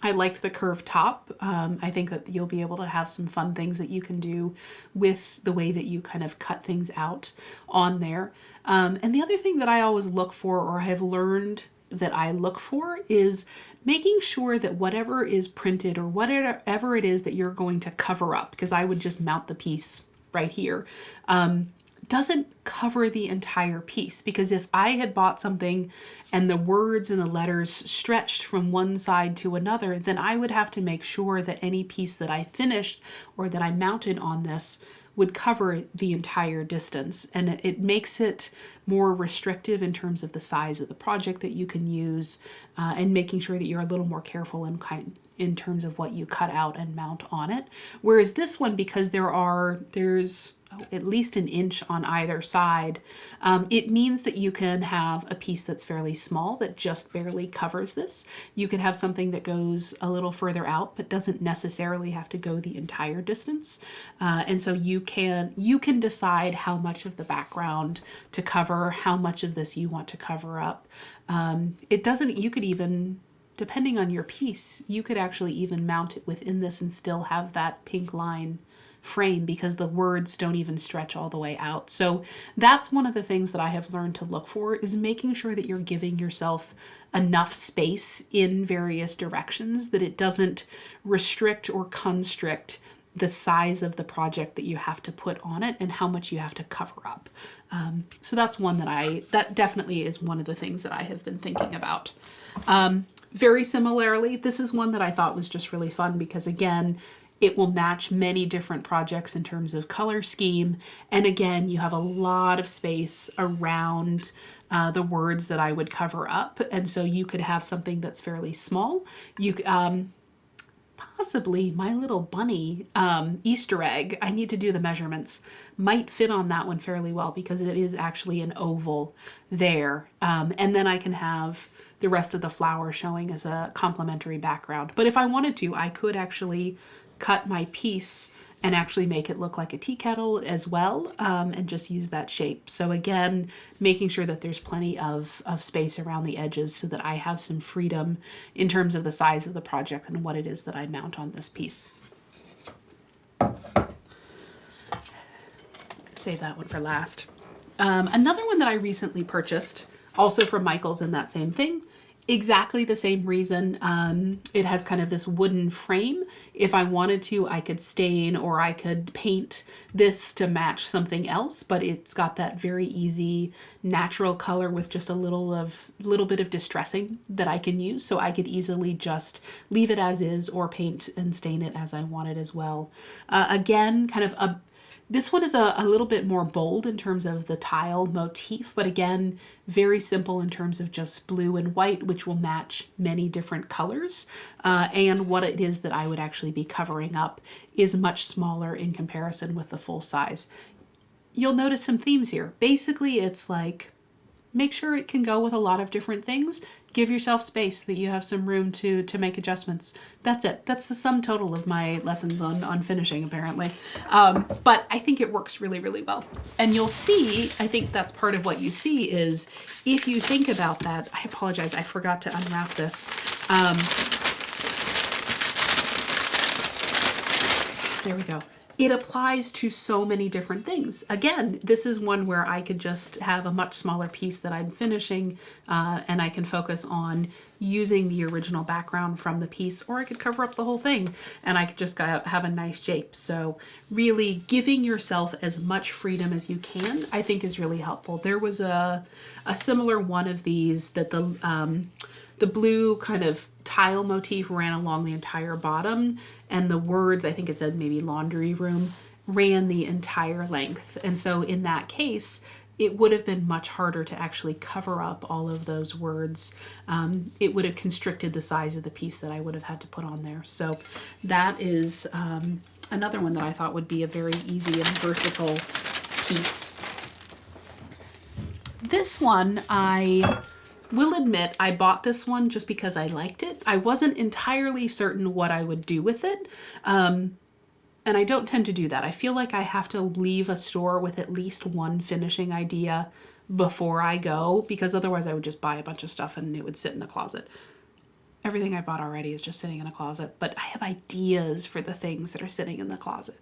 I liked the curved top. I think that you'll be able to have some fun things that you can do with the way that you kind of cut things out on there. And the other thing that I always look for, or have learned that I look for, is making sure that whatever is printed or whatever it is that you're going to cover up, because I would just mount the piece right here, doesn't cover the entire piece. Because if I had bought something and the words and the letters stretched from one side to another, then I would have to make sure that any piece that I finished or that I mounted on this would cover the entire distance. And it makes it more restrictive in terms of the size of the project that you can use, and making sure that you're a little more careful in terms of what you cut out and mount on it. Whereas this one, because there's at least an inch on either side, it means that you can have a piece that's fairly small that just barely covers this. You can have something that goes a little further out but doesn't necessarily have to go the entire distance. And so you can decide how much of the background to cover, how much of this you want to cover up. You could even, depending on your piece, you could actually even mount it within this and still have that pink line frame because the words don't even stretch all the way out. So that's one of the things that I have learned to look for, is making sure that you're giving yourself enough space in various directions that it doesn't restrict or constrict the size of the project that you have to put on it and how much you have to cover up. So that's one that definitely is one of the things that I have been thinking about. Very similarly, this is one that I thought was just really fun because, again, it will match many different projects in terms of color scheme. And again, you have a lot of space around the words that I would cover up. And so you could have something that's fairly small. You possibly my little bunny Easter egg, I need to do the measurements, might fit on that one fairly well because it is actually an oval there. And then I can have the rest of the flower showing as a complementary background. But if I wanted to, I could actually cut my piece and actually make it look like a tea kettle as well, and just use that shape. So again, making sure that there's plenty of space around the edges so that I have some freedom in terms of the size of the project and what it is that I mount on this piece. Save that one for last. Another one that I recently purchased, also from Michael's, in that same thing. Exactly the same reason. It has kind of this wooden frame. If I wanted to, I could stain or I could paint this to match something else, but it's got that very easy natural color with just a little bit of distressing that I can use. So I could easily just leave it as is or paint and stain it as I wanted as well. Again, kind of this one is a little bit more bold in terms of the tile motif, but again, very simple in terms of just blue and white, which will match many different colors. And what it is that I would actually be covering up is much smaller in comparison with the full size. You'll notice some themes here. Basically, it's like, make sure it can go with a lot of different things. Give yourself space so that you have some room to make adjustments. That's it. That's the sum total of my lessons on finishing, apparently. But I think it works really, really well. And you'll see, I think that's part of what you see is, if you think about that, I apologize, I forgot to unwrap this. There we go. It applies to so many different things. Again, this is one where I could just have a much smaller piece that I'm finishing, and I can focus on using the original background from the piece, or I could cover up the whole thing and I could just have a nice shape. So really giving yourself as much freedom as you can, I think, is really helpful. There was a similar one of these that the blue kind of tile motif ran along the entire bottom, and the words, I think it said maybe laundry room, ran the entire length. And so in that case, it would have been much harder to actually cover up all of those words. It would have constricted the size of the piece that I would have had to put on there. So that is another one that I thought would be a very easy and versatile piece. This one, I will admit, I bought this one just because I liked it. I wasn't entirely certain what I would do with it. And I don't tend to do that. I feel like I have to leave a store with at least one finishing idea before I go, because otherwise I would just buy a bunch of stuff and it would sit in a closet. Everything I bought already is just sitting in a closet, but I have ideas for the things that are sitting in the closet.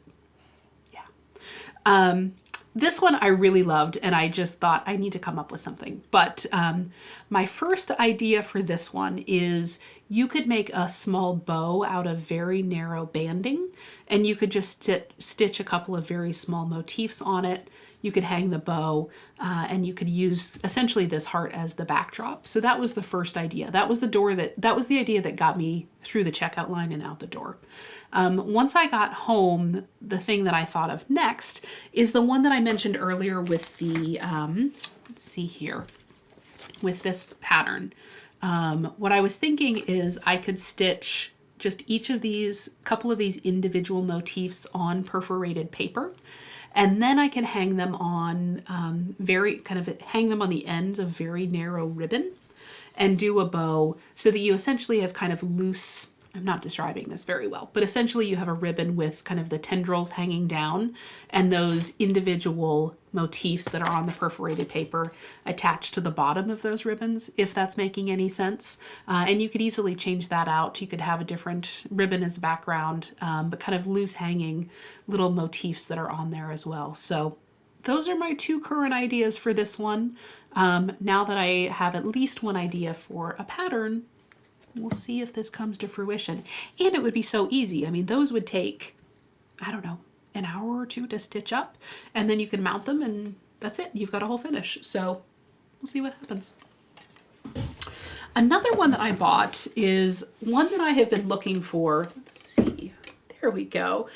Yeah. This one I really loved, and I just thought I need to come up with something. But my first idea for this one is you could make a small bow out of very narrow banding, and you could just stitch a couple of very small motifs on it. You could hang the bow, and you could use essentially this heart as the backdrop. So that was the first idea. That was the idea that got me through the checkout line and out the door. Once I got home, the thing that I thought of next is the one that I mentioned earlier with the let's see here, with this pattern. What I was thinking is I could stitch just each of these, couple of these individual motifs on perforated paper. And then I can hang them on hang them on the ends of very narrow ribbon and do a bow so that you essentially have kind of loose, I'm not describing this very well, but essentially you have a ribbon with kind of the tendrils hanging down and those individual motifs that are on the perforated paper attached to the bottom of those ribbons, if that's making any sense. And you could easily change that out. You could have a different ribbon as a background, but kind of loose hanging little motifs that are on there as well. So those are my 2 current ideas for this one. Now that I have at least one idea for a pattern, we'll see if this comes to fruition. And it would be so easy. I mean, those would take, I don't know, an hour or 2 to stitch up, and then you can mount them and that's it. You've got a whole finish. So we'll see what happens. Another one that I bought is one that I have been looking for. Let's see. There we go.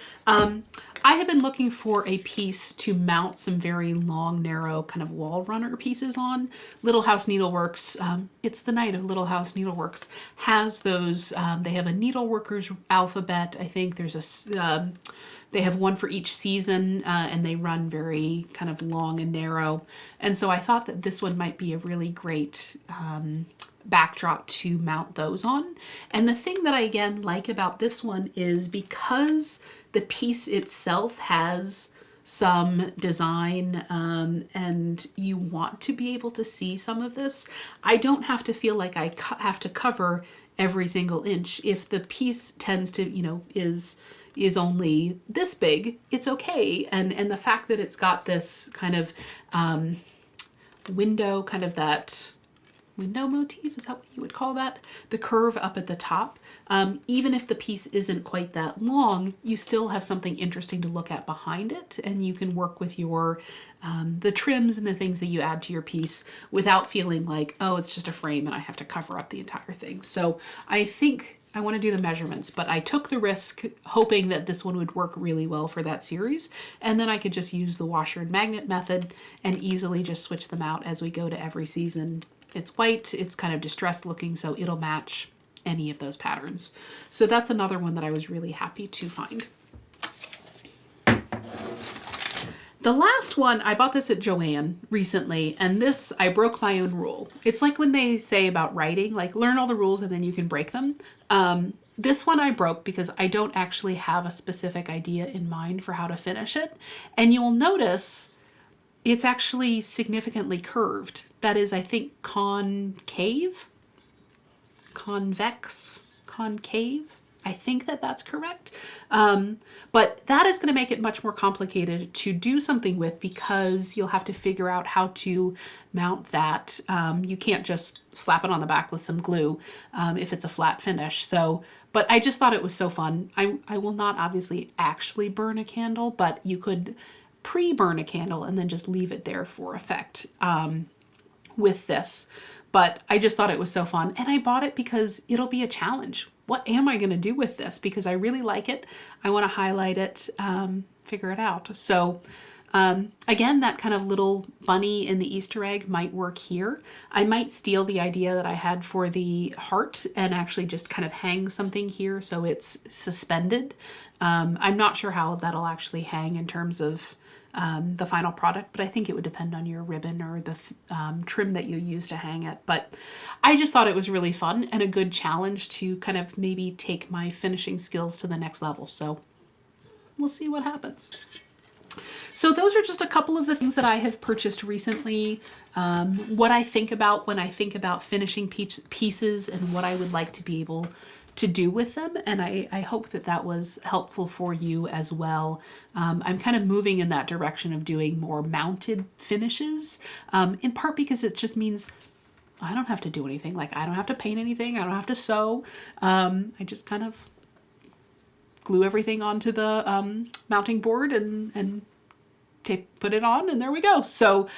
I have been looking for a piece to mount some very long, narrow kind of wall runner pieces on. Little House Needleworks, it's the night of Little House Needleworks, has those, they have a needleworker's alphabet. I think there's a, they have one for each season, and they run very kind of long and narrow. And so I thought that this one might be a really great backdrop to mount those on. And the thing that I again like about this one is because the piece itself has some design and you want to be able to see some of this, I don't have to feel like I have to cover every single inch. If the piece tends to, you know, is only this big, it's okay. And the fact that it's got this kind of window, kind of that window motif, is that what you would call that? The curve up at the top. Even if the piece isn't quite that long, you still have something interesting to look at behind it, and you can work with your the trims and the things that you add to your piece without feeling like, oh, it's just a frame and I have to cover up the entire thing. So I think I want to do the measurements, but I took the risk hoping that this one would work really well for that series, and then I could just use the washer and magnet method and easily just switch them out as we go to every season. It's white, it's kind of distressed looking, so it'll match any of those patterns. So that's another one that I was really happy to find. The last one, I bought this at Joann recently, and this, I broke my own rule. It's like when they say about writing, like learn all the rules and then you can break them. This one I broke because I don't actually have a specific idea in mind for how to finish it. And you'll notice it's actually significantly curved. That is, I think, concave, convex, concave. I think that that's correct. But that is going to make it much more complicated to do something with because you'll have to figure out how to mount that. You can't just slap it on the back with some glue if it's a flat finish. So, but I just thought it was so fun. I will not obviously actually burn a candle, but you could pre-burn a candle and then just leave it there for effect with this. But I just thought it was so fun, and I bought it because it'll be a challenge. What am I going to do with this? Because I really like it. I want to highlight it, figure it out. So again, that kind of little bunny in the Easter egg might work here. I might steal the idea that I had for the heart and actually just kind of hang something here so it's suspended. I'm not sure how that'll actually hang in terms of the final product, but I think it would depend on your ribbon or the trim that you use to hang it. But I just thought it was really fun and a good challenge to kind of maybe take my finishing skills to the next level. So we'll see what happens. So those are just a couple of the things that I have purchased recently, what I think about when I think about finishing pieces and what I would like to be able to do with them. And I hope that that was helpful for you as well. I'm kind of moving in that direction of doing more mounted finishes, in part because it just means I don't have to do anything. Like I don't have to paint anything. I don't have to sew. I just kind of glue everything onto the mounting board and put it on, and there we go. So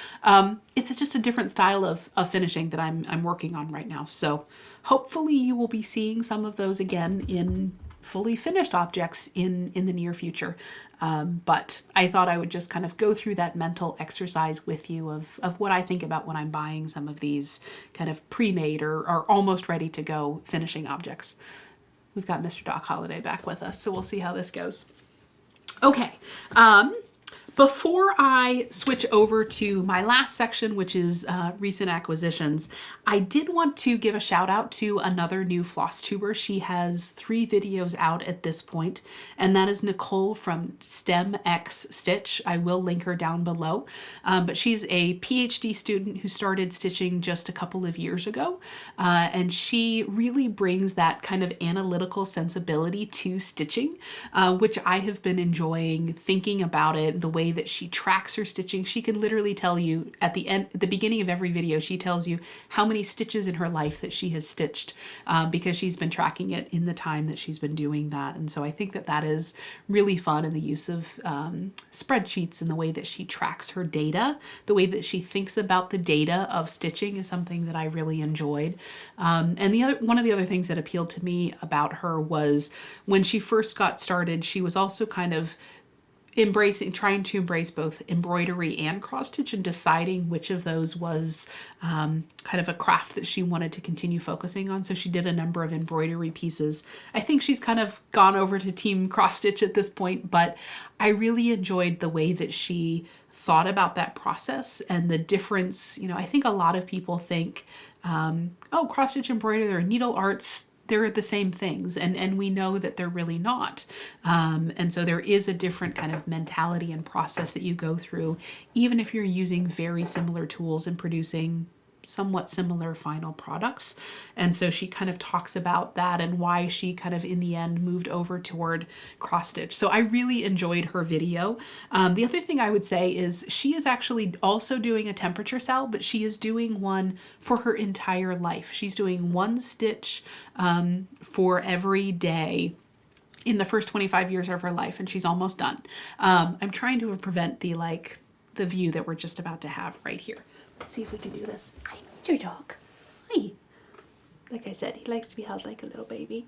it's just a different style of finishing that I'm working on right now. So hopefully you will be seeing some of those again in fully finished objects in the near future. But I thought I would just kind of go through that mental exercise with you of what I think about when I'm buying some of these kind of pre-made or almost ready to go finishing objects. We've got Mr. Doc Holliday back with us, so we'll see how this goes. Okay. Before I switch over to my last section, which is recent acquisitions, I did want to give a shout out to another new Flosstuber. She has 3 videos out at this point, and that is Nicole from STEM X Stitch. I will link her down below, but she's a PhD student who started stitching just a couple of years ago, and she really brings that kind of analytical sensibility to stitching, which I have been enjoying thinking about it, the way that she tracks her stitching. She can literally tell you at the beginning of every video, she tells you how many stitches in her life that she has stitched, because she's been tracking it in the time that she's been doing that. And so I think that that is really fun, in the use of spreadsheets and the way that she tracks her data, the way that she thinks about the data of stitching is something that I really enjoyed. And one of the other things that appealed to me about her was when she first got started, she was also kind of trying to embrace both embroidery and cross stitch, and deciding which of those was kind of a craft that she wanted to continue focusing on. So she did a number of embroidery pieces. I think she's kind of gone over to team cross stitch at this point, but I really enjoyed the way that she thought about that process and the difference. You know, I think a lot of people think, oh, cross stitch embroidery or needle arts, they're the same things, and we know that they're really not. And so there is a different kind of mentality and process that you go through, even if you're using very similar tools and producing somewhat similar final products. And so she kind of talks about that and why she kind of in the end moved over toward cross stitch. So I really enjoyed her video. The other thing I would say is she is actually also doing a temperature sal, but she is doing one for her entire life. She's doing 1 stitch for every day in the first 25 years of her life, and she's almost done. I'm trying to prevent the view that we're just about to have right here. Let's see if we can do this. Hi, Mr. Dog. Hi. Like I said, he likes to be held like a little baby.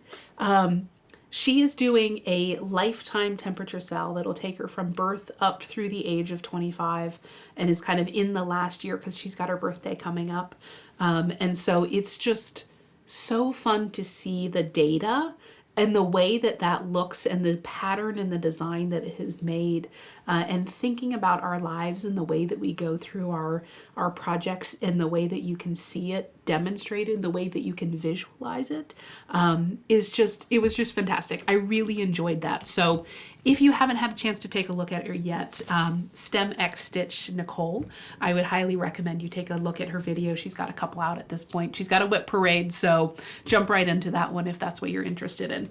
She is doing a lifetime temperature sal that'll take her from birth up through the age of 25, and is kind of in the last year because she's got her birthday coming up. And so it's just so fun to see the data and the way that that looks, and the pattern and the design that it has made, and thinking about our lives and the way that we go through our projects, and the way that you can see it demonstrated, the way that you can visualize it, it was just fantastic. I really enjoyed that. So if you haven't had a chance to take a look at her yet, STEM X Stitch Nicole, I would highly recommend you take a look at her video. She's got a couple out at this point. She's got a whip parade, so jump right into that one if that's what you're interested in.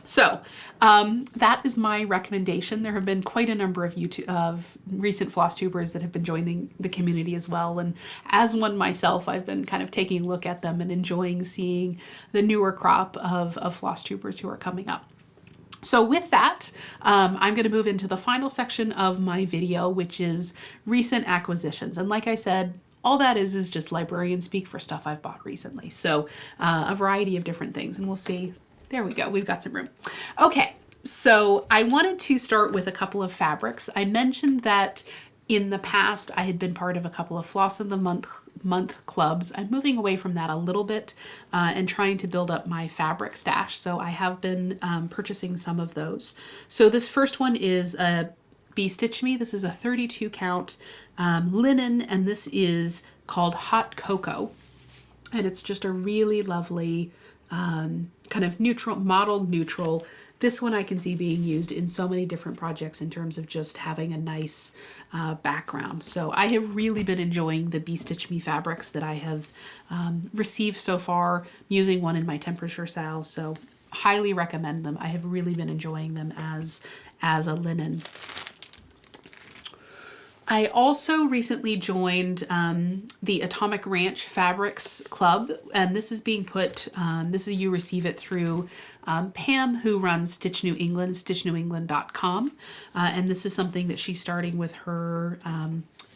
So that is my recommendation. There have been quite a number of recent Flosstubers that have been joining the community as well. And as one myself, I've been kind of taking a look at them and enjoying seeing the newer crop of Flosstubers who are coming up. So with that, I'm going to move into the final section of my video, which is recent acquisitions. And like I said, all that is just librarian speak for stuff I've bought recently. So a variety of different things, and we'll see. There we go. We've got some room. Okay, so I wanted to start with a couple of fabrics. I mentioned that in the past I had been part of a couple of Floss of the Month clubs. I'm moving away from that a little bit and trying to build up my fabric stash. So I have been purchasing some of those. So this first one is a Beez Stitch Me. This is a 32 count linen, and this is called Hot Cocoa. And it's just a really lovely kind of neutral, mottled neutral. This one I can see being used in so many different projects in terms of just having a nice background. So I have really been enjoying the Beez Stitch Me fabrics that I have received so far. I'm using one in my temperature sal, so highly recommend them. I have really been enjoying them as a linen. I also recently joined the Atomic Ranch Fabrics Club, and this is being put, you receive it through Pam, who runs Stitch New England, stitchnewengland.com, and this is something that she's starting with her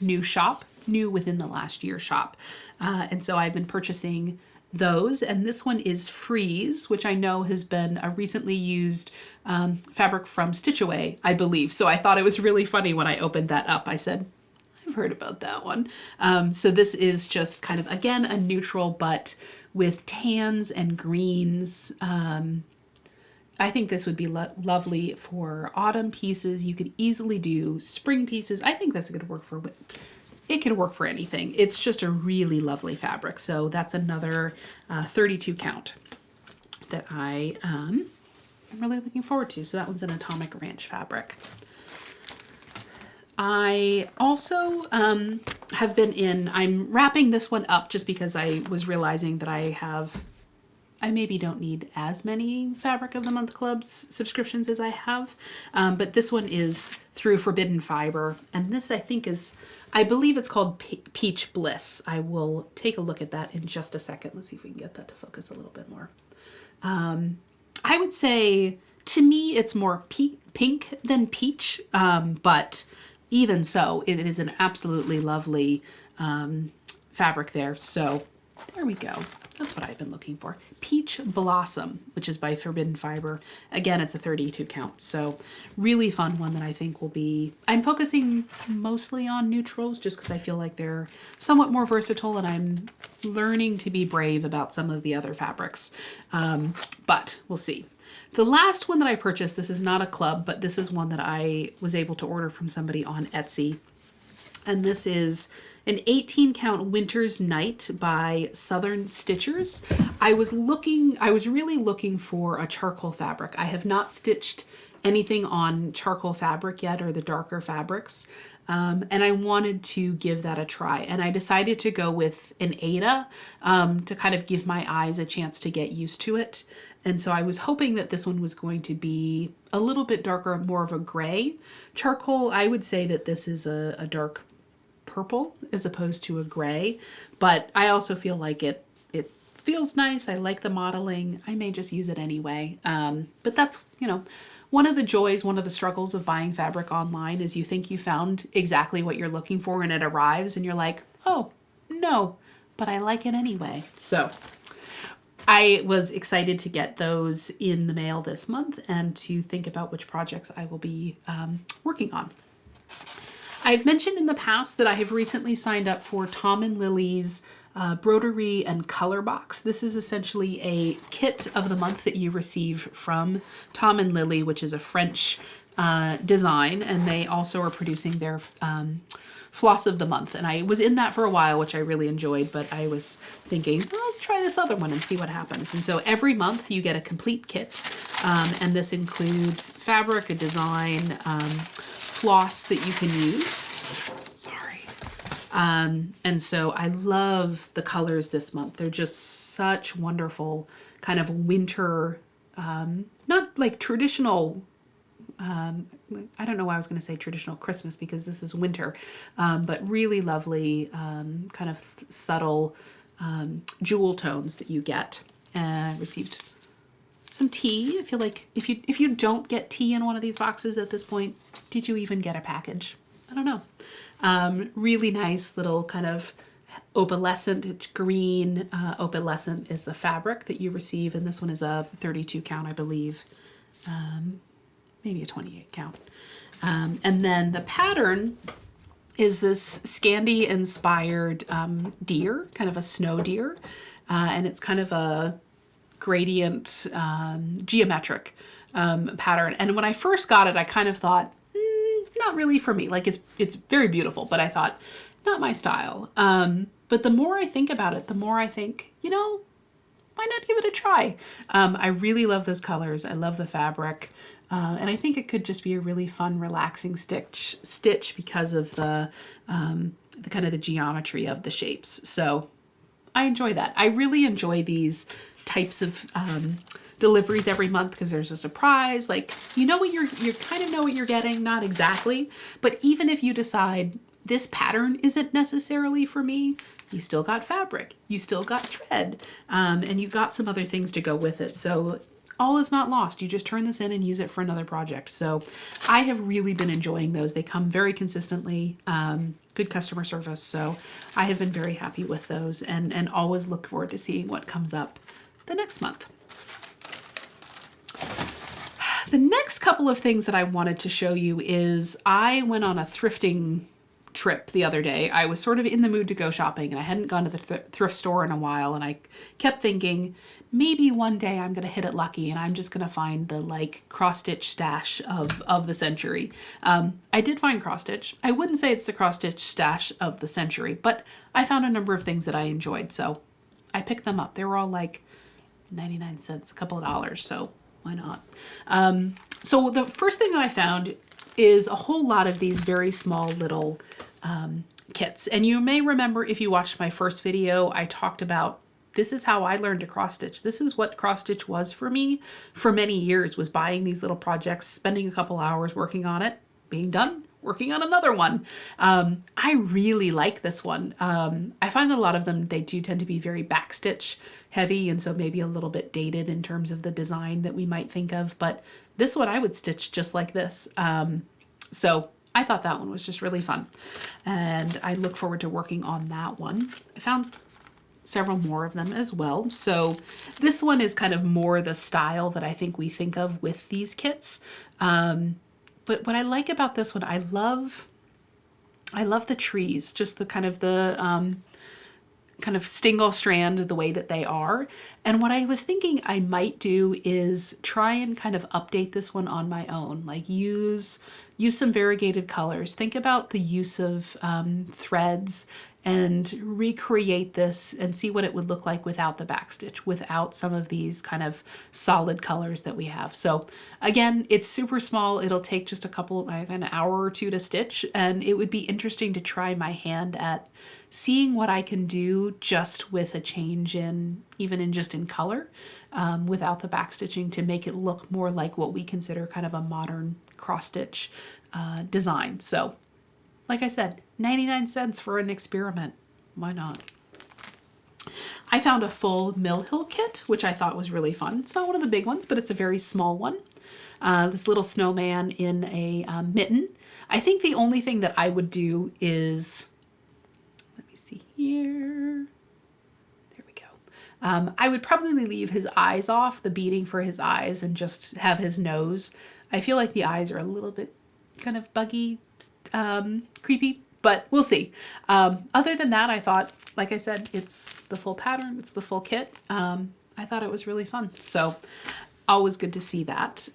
new shop, new within the last year shop. And so I've been purchasing those. And this one is Freeze, which I know has been a recently used fabric from Stitch Away, I believe. So I thought it was really funny when I opened that up. I said, I've heard about that one. So this is just kind of, again, a neutral, but with tans and greens. I think this would be lovely for autumn pieces. You could easily do spring pieces. I think this could work for, it could work for anything. It's just a really lovely fabric. So that's another 32 count that I am really looking forward to. So that one's an Atomic Ranch fabric. I also have been I'm wrapping this one up just because I was realizing that I maybe don't need as many Fabric of the Month Clubs subscriptions as I have. But this one is through Forbidden Fiber. And this I think is, I believe it's called Peach Bliss. I will take a look at that in just a second. Let's see if we can get that to focus a little bit more. I would say, to me, it's more pink than peach, but even so, it is an absolutely lovely fabric there. So there we go. That's what I've been looking for. Peach Blossom, which is by Forbidden Fiber. Again, it's a 32 count. So really fun one that I think will be, I'm focusing mostly on neutrals just because I feel like they're somewhat more versatile and I'm learning to be brave about some of the other fabrics. But we'll see. The last one that I purchased, this is not a club, but this is one that I was able to order from somebody on Etsy. And this is an 18 count Winter's Night by Southern Stitchers. I was really looking for a charcoal fabric. I have not stitched anything on charcoal fabric yet, or the darker fabrics. And I wanted to give that a try. And I decided to go with an Aida to kind of give my eyes a chance to get used to it. And so I was hoping that this one was going to be a little bit darker, more of a gray charcoal. I would say that this is a dark purple as opposed to a gray, but I also feel like it feels nice. I like the modeling. I may just use it anyway. But that's, one of the joys, one of the struggles of buying fabric online is you think you found exactly what you're looking for and it arrives and you're like, oh, no, but I like it anyway. So I was excited to get those in the mail this month and to think about which projects I will be working on. I've mentioned in the past that I have recently signed up for Tom and Lily's Broderie and Color Box. This is essentially a kit of the month that you receive from Tom and Lily, which is a French design, and they also are producing their Floss of the Month. And I was in that for a while, which I really enjoyed, but I was thinking, well, let's try this other one and see what happens. And so every month you get a complete kit, and this includes fabric, a design, floss that you can use. Sorry. And so I love the colors this month. They're just such wonderful kind of winter, not like traditional, I don't know why I was going to say traditional Christmas because this is winter, but really lovely kind of subtle jewel tones that you get. Received some tea. I feel like if you don't get tea in one of these boxes at this point, did you even get a package? I don't know. Really nice little kind of opalescent, it's green. Opalescent is the fabric that you receive, and this one is a 32 count, I believe. Maybe a 28 count. And then the pattern is this Scandi inspired deer, kind of a snow deer. And it's kind of a gradient, geometric pattern. And when I first got it, I kind of thought, not really for me. Like it's very beautiful, but I thought, not my style. But the more I think about it, the more I think, why not give it a try? I really love those colors. I love the fabric. And I think it could just be a really fun, relaxing stitch because of the kind of the geometry of the shapes. So I enjoy that. I really enjoy these types of deliveries every month because there's a surprise. Like, you kind of know what you're getting, not exactly. But even if you decide this pattern isn't necessarily for me, you still got fabric, you still got thread, and you got some other things to go with it. So all is not lost. You just turn this in and use it for another project. So I have really been enjoying those. They come very consistently, good customer service. So I have been very happy with those and always look forward to seeing what comes up the next month. The next couple of things that I wanted to show you is I went on a thrifting trip the other day. I was sort of in the mood to go shopping and I hadn't gone to the thrift store in a while, and I kept thinking maybe one day I'm going to hit it lucky and I'm just going to find the like cross stitch stash of the century. I did find cross stitch. I wouldn't say it's the cross stitch stash of the century, but I found a number of things that I enjoyed, so I picked them up. They were all like 99 cents, a couple of dollars, so why not? So the first thing that I found is a whole lot of these very small little kits. And you may remember if you watched my first video, I talked about this is how I learned to cross stitch. This is what cross stitch was for me for many years, was buying these little projects, spending a couple hours working on it, being done, working on another one. I really like this one. I find a lot of them, they do tend to be very backstitch heavy, and so maybe a little bit dated in terms of the design that we might think of, but this one I would stitch just like this. So I thought that one was just really fun, and I look forward to working on that one. I found several more of them as well. So this one is kind of more the style that I think we think of with these kits. But what I like about this one, I love the trees, just the kind of single strand, the way that they are. And what I was thinking I might do is try and kind of update this one on my own, like use some variegated colors. Think about the use of threads and recreate this and see what it would look like without the backstitch, without some of these kind of solid colors that we have. So again, it's super small. It'll take just an hour or two to stitch, and it would be interesting to try my hand at seeing what I can do just with a change in color, without the backstitching, to make it look more like what we consider kind of a modern cross stitch design. So like I said, 99 cents for an experiment. Why not? I found a full Mill Hill kit, which I thought was really fun. It's not one of the big ones, but it's a very small one. This little snowman in a mitten. I think the only thing that I would do is, let me see here. There we go. I would probably leave his eyes off, the beading for his eyes, and just have his nose. I feel like the eyes are a little bit kind of buggy, creepy, but we'll see. Other than that, I thought, like I said, it's the full pattern, it's the full kit. I thought it was really fun. So always good to see that.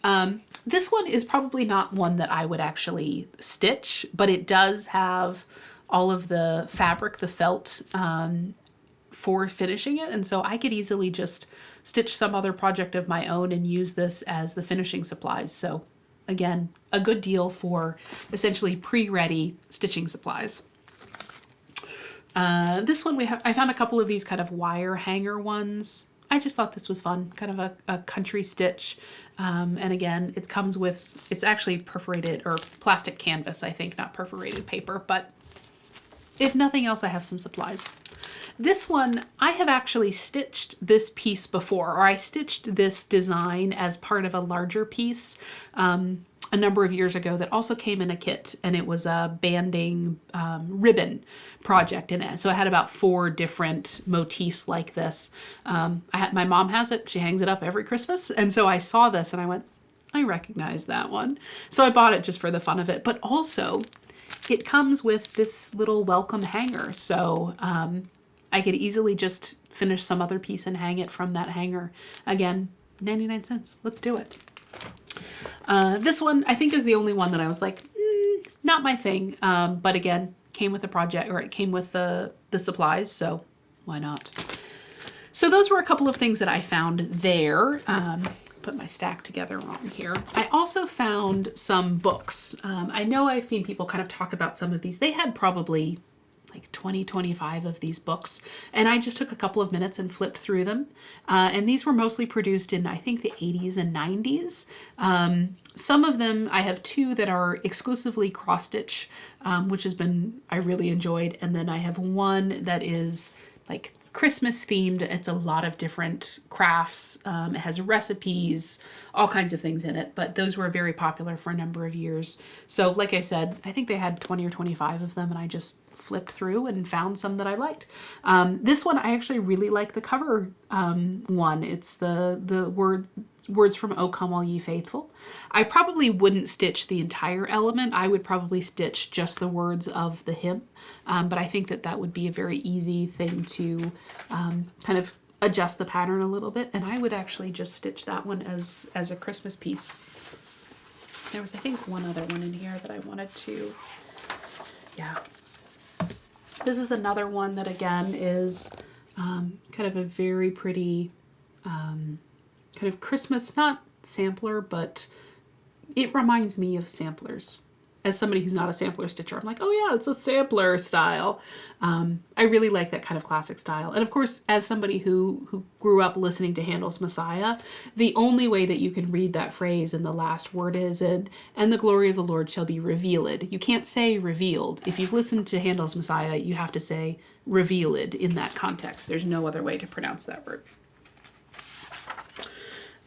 This one is probably not one that I would actually stitch, but it does have all of the fabric, the felt, for finishing it. And so I could easily just stitch some other project of my own and use this as the finishing supplies. So again, a good deal for essentially pre-ready stitching supplies. This one I found a couple of these kind of wire hanger ones. I just thought this was fun, kind of a country stitch. And again, it comes with, it's actually perforated or plastic canvas, I think, not perforated paper, but if nothing else, I have some supplies. This one, I have actually stitched this piece before, or I stitched this design as part of a larger piece a number of years ago that also came in a kit, and it was a banding ribbon project in it. So I had about 4 different motifs like this. My mom has it. She hangs it up every Christmas. And so I saw this and I went, I recognize that one. So I bought it just for the fun of it, but also it comes with this little welcome hanger. So I could easily just finish some other piece and hang it from that hanger. Again, 99 cents. Let's do it. This one I think is the only one that I was like, not my thing. But again, came with the project, or it came with the supplies. So why not? So those were a couple of things that I found there. Put my stack together wrong here. I also found some books. I know I've seen people kind of talk about some of these. They had probably like 20, 25 of these books. And I just took a couple of minutes and flipped through them. And these were mostly produced in, I think, the 80s and 90s. Some of them, I have 2 that are exclusively cross stitch, which I really enjoyed. And then I have one that is like Christmas themed. It's a lot of different crafts. It has recipes, all kinds of things in it, but those were very popular for a number of years. So like I said, I think they had 20 or 25 of them, and I just flipped through and found some that I liked. This one, I actually really like the cover one. It's the words from "O Come All Ye Faithful." I probably wouldn't stitch the entire element. I would probably stitch just the words of the hymn, but I think that that would be a very easy thing to kind of adjust the pattern a little bit, and I would actually just stitch that one as a Christmas piece. There was, I think, one other one in here that I wanted to, yeah. This is another one that, again, is kind of a very pretty kind of Christmas, not sampler, but it reminds me of samplers. As somebody who's not a sampler stitcher, I'm like, oh yeah, it's a sampler style. I really like that kind of classic style. And of course, as somebody who grew up listening to Handel's Messiah, the only way that you can read that phrase in the last word is, and the glory of the Lord shall be revealed. You can't say revealed. If you've listened to Handel's Messiah, you have to say revealed in that context. There's no other way to pronounce that word.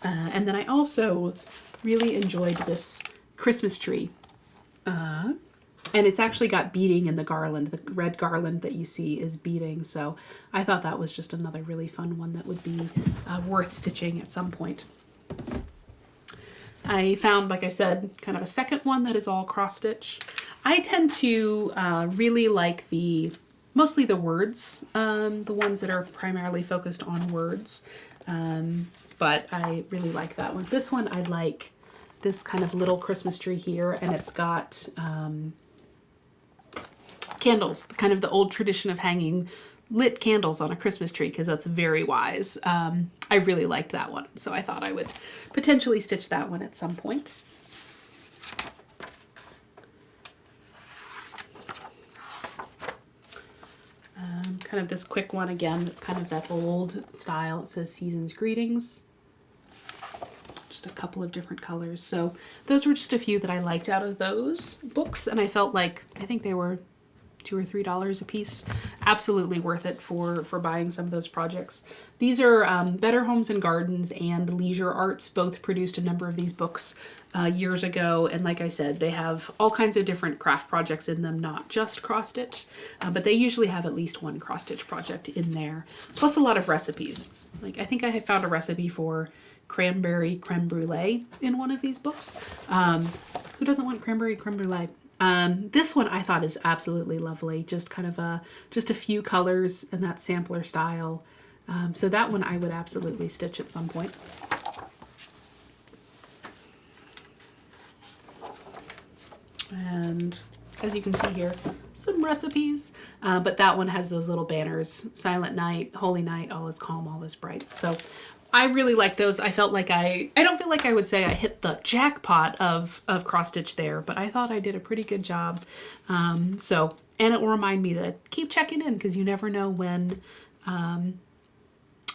And then I also really enjoyed this Christmas tree. And it's actually got beading in the garland. The red garland that you see is beading. So I thought that was just another really fun one that would be worth stitching at some point. I found, like I said, kind of a second one that is all cross stitch. I tend to really like mostly the words, the ones that are primarily focused on words. But I really like that one. This one I like. This kind of little Christmas tree here, and it's got candles, kind of the old tradition of hanging lit candles on a Christmas tree, because that's very wise. I really liked that one, so I thought I would potentially stitch that one at some point. Kind of this quick one again, that's kind of that old style. It says Season's Greetings. A couple of different colors. So those were just a few that I liked out of those books, and I felt like, I think they were $2 or $3 a piece. Absolutely worth it for buying some of those projects. These are Better Homes and Gardens and Leisure Arts both produced a number of these books years ago, and like I said, they have all kinds of different craft projects in them, not just cross stitch, but they usually have at least one cross stitch project in there, plus a lot of recipes. Like, I think I had found a recipe for cranberry creme brulee in one of these books. Who doesn't want cranberry creme brulee? This one I thought is absolutely lovely. Just kind of just a few colors in that sampler style. So that one I would absolutely stitch at some point. And as you can see here, some recipes, but that one has those little banners: Silent Night, Holy Night, All is Calm, All is Bright. So I really like those. I felt like I don't feel like I would say I hit the jackpot of cross stitch there, but I thought I did a pretty good job. And it will remind me to keep checking in, because you never know when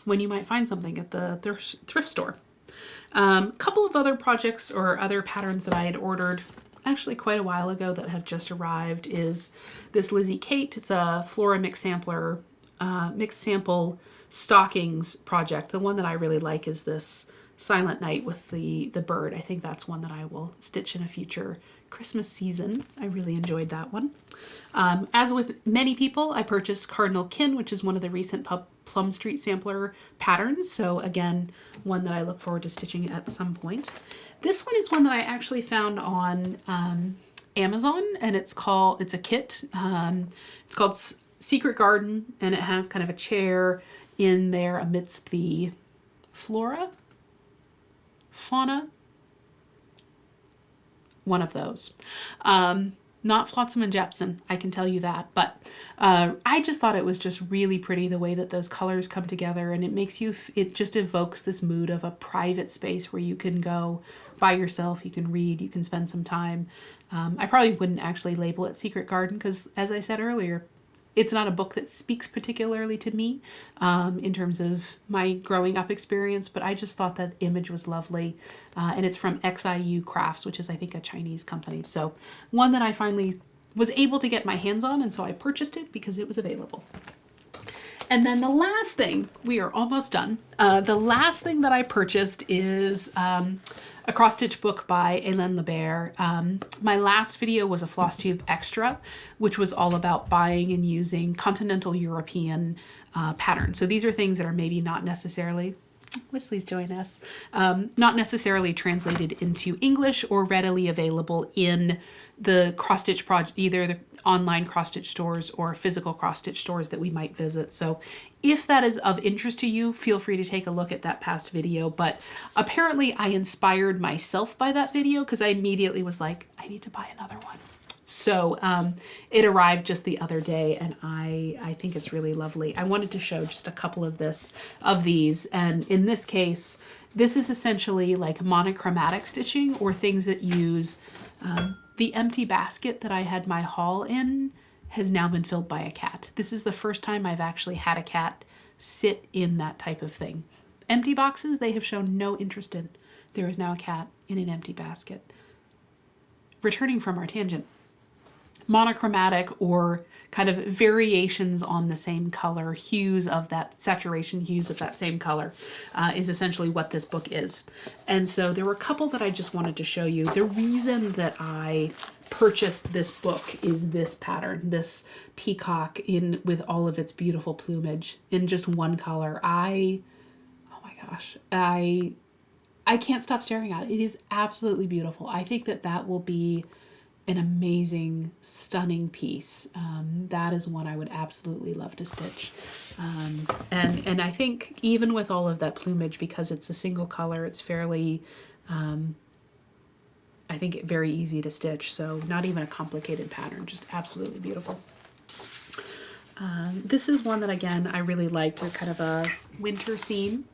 you might find something at the thrift store. Couple of other projects or other patterns that I had ordered actually quite a while ago that have just arrived is this LizzieKate. It's a Flora McSample Stockings project. The one that I really like is this Silent Night with the bird. I think that's one that I will stitch in a future Christmas season. I really enjoyed that one. As with many people, I purchased Cardinal Kin, which is one of the recent Plum Street sampler patterns. So again, one that I look forward to stitching at some point. This one is one that I actually found on Amazon, and it's a kit. It's called Secret Garden, and it has kind of a chair in there amidst the fauna, one of those. Not Flotsam and Jepson, I can tell you that, but I just thought it was just really pretty the way that those colors come together, and it just evokes this mood of a private space where you can go by yourself, you can read, you can spend some time. I probably wouldn't actually label it Secret Garden because, as I said earlier, it's not a book that speaks particularly to me in terms of my growing up experience, but I just thought that image was lovely. And it's from XIU Crafts, which is, I think, a Chinese company. So one that I finally was able to get my hands on, and so I purchased it because it was available. And then the last thing, we are almost done. The last thing that I purchased is a cross-stitch book by Hélène Lebert. My last video was a Flosstube extra, which was all about buying and using continental European patterns. So these are things that are maybe not necessarily, Wesley's join us, not necessarily translated into English or readily available in the cross-stitch project, either the online cross-stitch stores or physical cross-stitch stores that we might visit. So if that is of interest to you, feel free to take a look at that past video. But apparently I inspired myself by that video because I immediately was like, I need to buy another one. So it arrived just the other day, and I think it's really lovely. I wanted to show just a couple of these, and in this case, this is essentially like monochromatic stitching, or things that use the empty basket that I had my haul in has now been filled by a cat. This is the first time I've actually had a cat sit in that type of thing. Empty boxes, they have shown no interest in. There is now a cat in an empty basket. Returning from our tangent, monochromatic or kind of variations on the same color, hues of that, saturation hues of that same color is essentially what this book is. And so there were a couple that I just wanted to show you. The reason that I purchased this book is this pattern, this peacock with all of its beautiful plumage in just one color. Oh my gosh, I can't stop staring at it. It is absolutely beautiful. I think that will be an amazing, stunning piece. That is one I would absolutely love to stitch. And I think even with all of that plumage, because it's a single color, it's fairly, I think very easy to stitch. So not even a complicated pattern, just absolutely beautiful. This is one that, again, I really liked, a kind of a winter scene,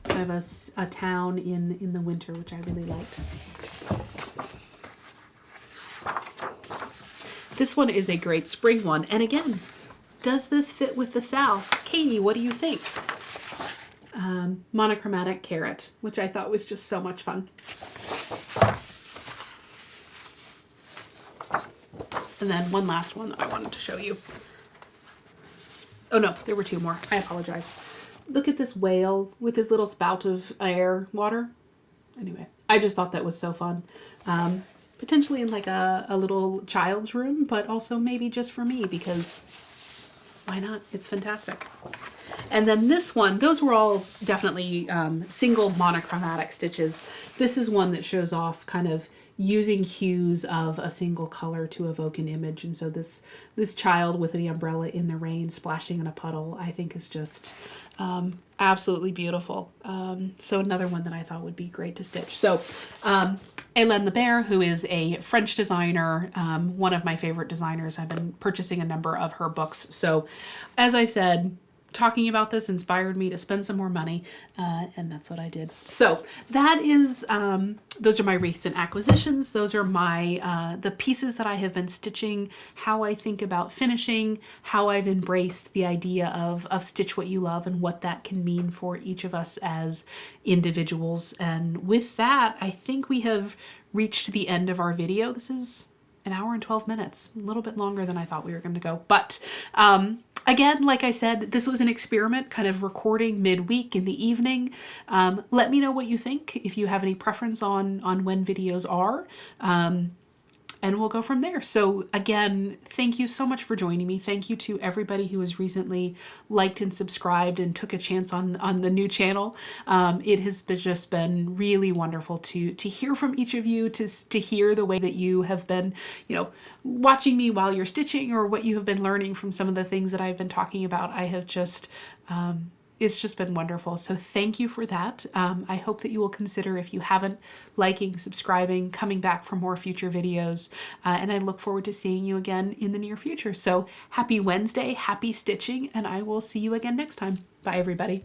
kind of a town in the winter, which I really liked. This one is a great spring one. And again, does this fit with the Sal? Katie, what do you think? Monochromatic carrot, which I thought was just so much fun. And then one last one that I wanted to show you. Oh no, there were two more. I apologize. Look at this whale with his little spout of water. Anyway, I just thought that was so fun. Potentially in like a little child's room, but also maybe just for me, because why not? It's fantastic. And then this one, those were all definitely single monochromatic stitches. This is one that shows off kind of using hues of a single color to evoke an image. And so this child with the umbrella in the rain splashing in a puddle, I think is just absolutely beautiful. So another one that I thought would be great to stitch. So Hélène Lebert, who is a French designer, one of my favorite designers. I've been purchasing a number of her books. So as I said, talking about this inspired me to spend some more money, and that's what I did. So that is, those are my recent acquisitions. Those are my, the pieces that I have been stitching, how I think about finishing, how I've embraced the idea of stitch what you love and what that can mean for each of us as individuals. And with that, I think we have reached the end of our video. This is an hour and 12 minutes, a little bit longer than I thought we were going to go. But again, like I said, this was an experiment, kind of recording midweek in the evening. Let me know what you think, if you have any preference on when videos are, and we'll go from there. So again, thank you so much for joining me. Thank you to everybody who has recently liked and subscribed and took a chance on the new channel. It has just been really wonderful to hear from each of you, to hear the way that you have been, watching me while you're stitching, or what you have been learning from some of the things that I've been talking about. I have just, it's just been wonderful. So thank you for that. I hope that you will consider, if you haven't, liking, subscribing, coming back for more future videos. And I look forward to seeing you again in the near future. So happy Wednesday, happy stitching, and I will see you again next time. Bye, everybody.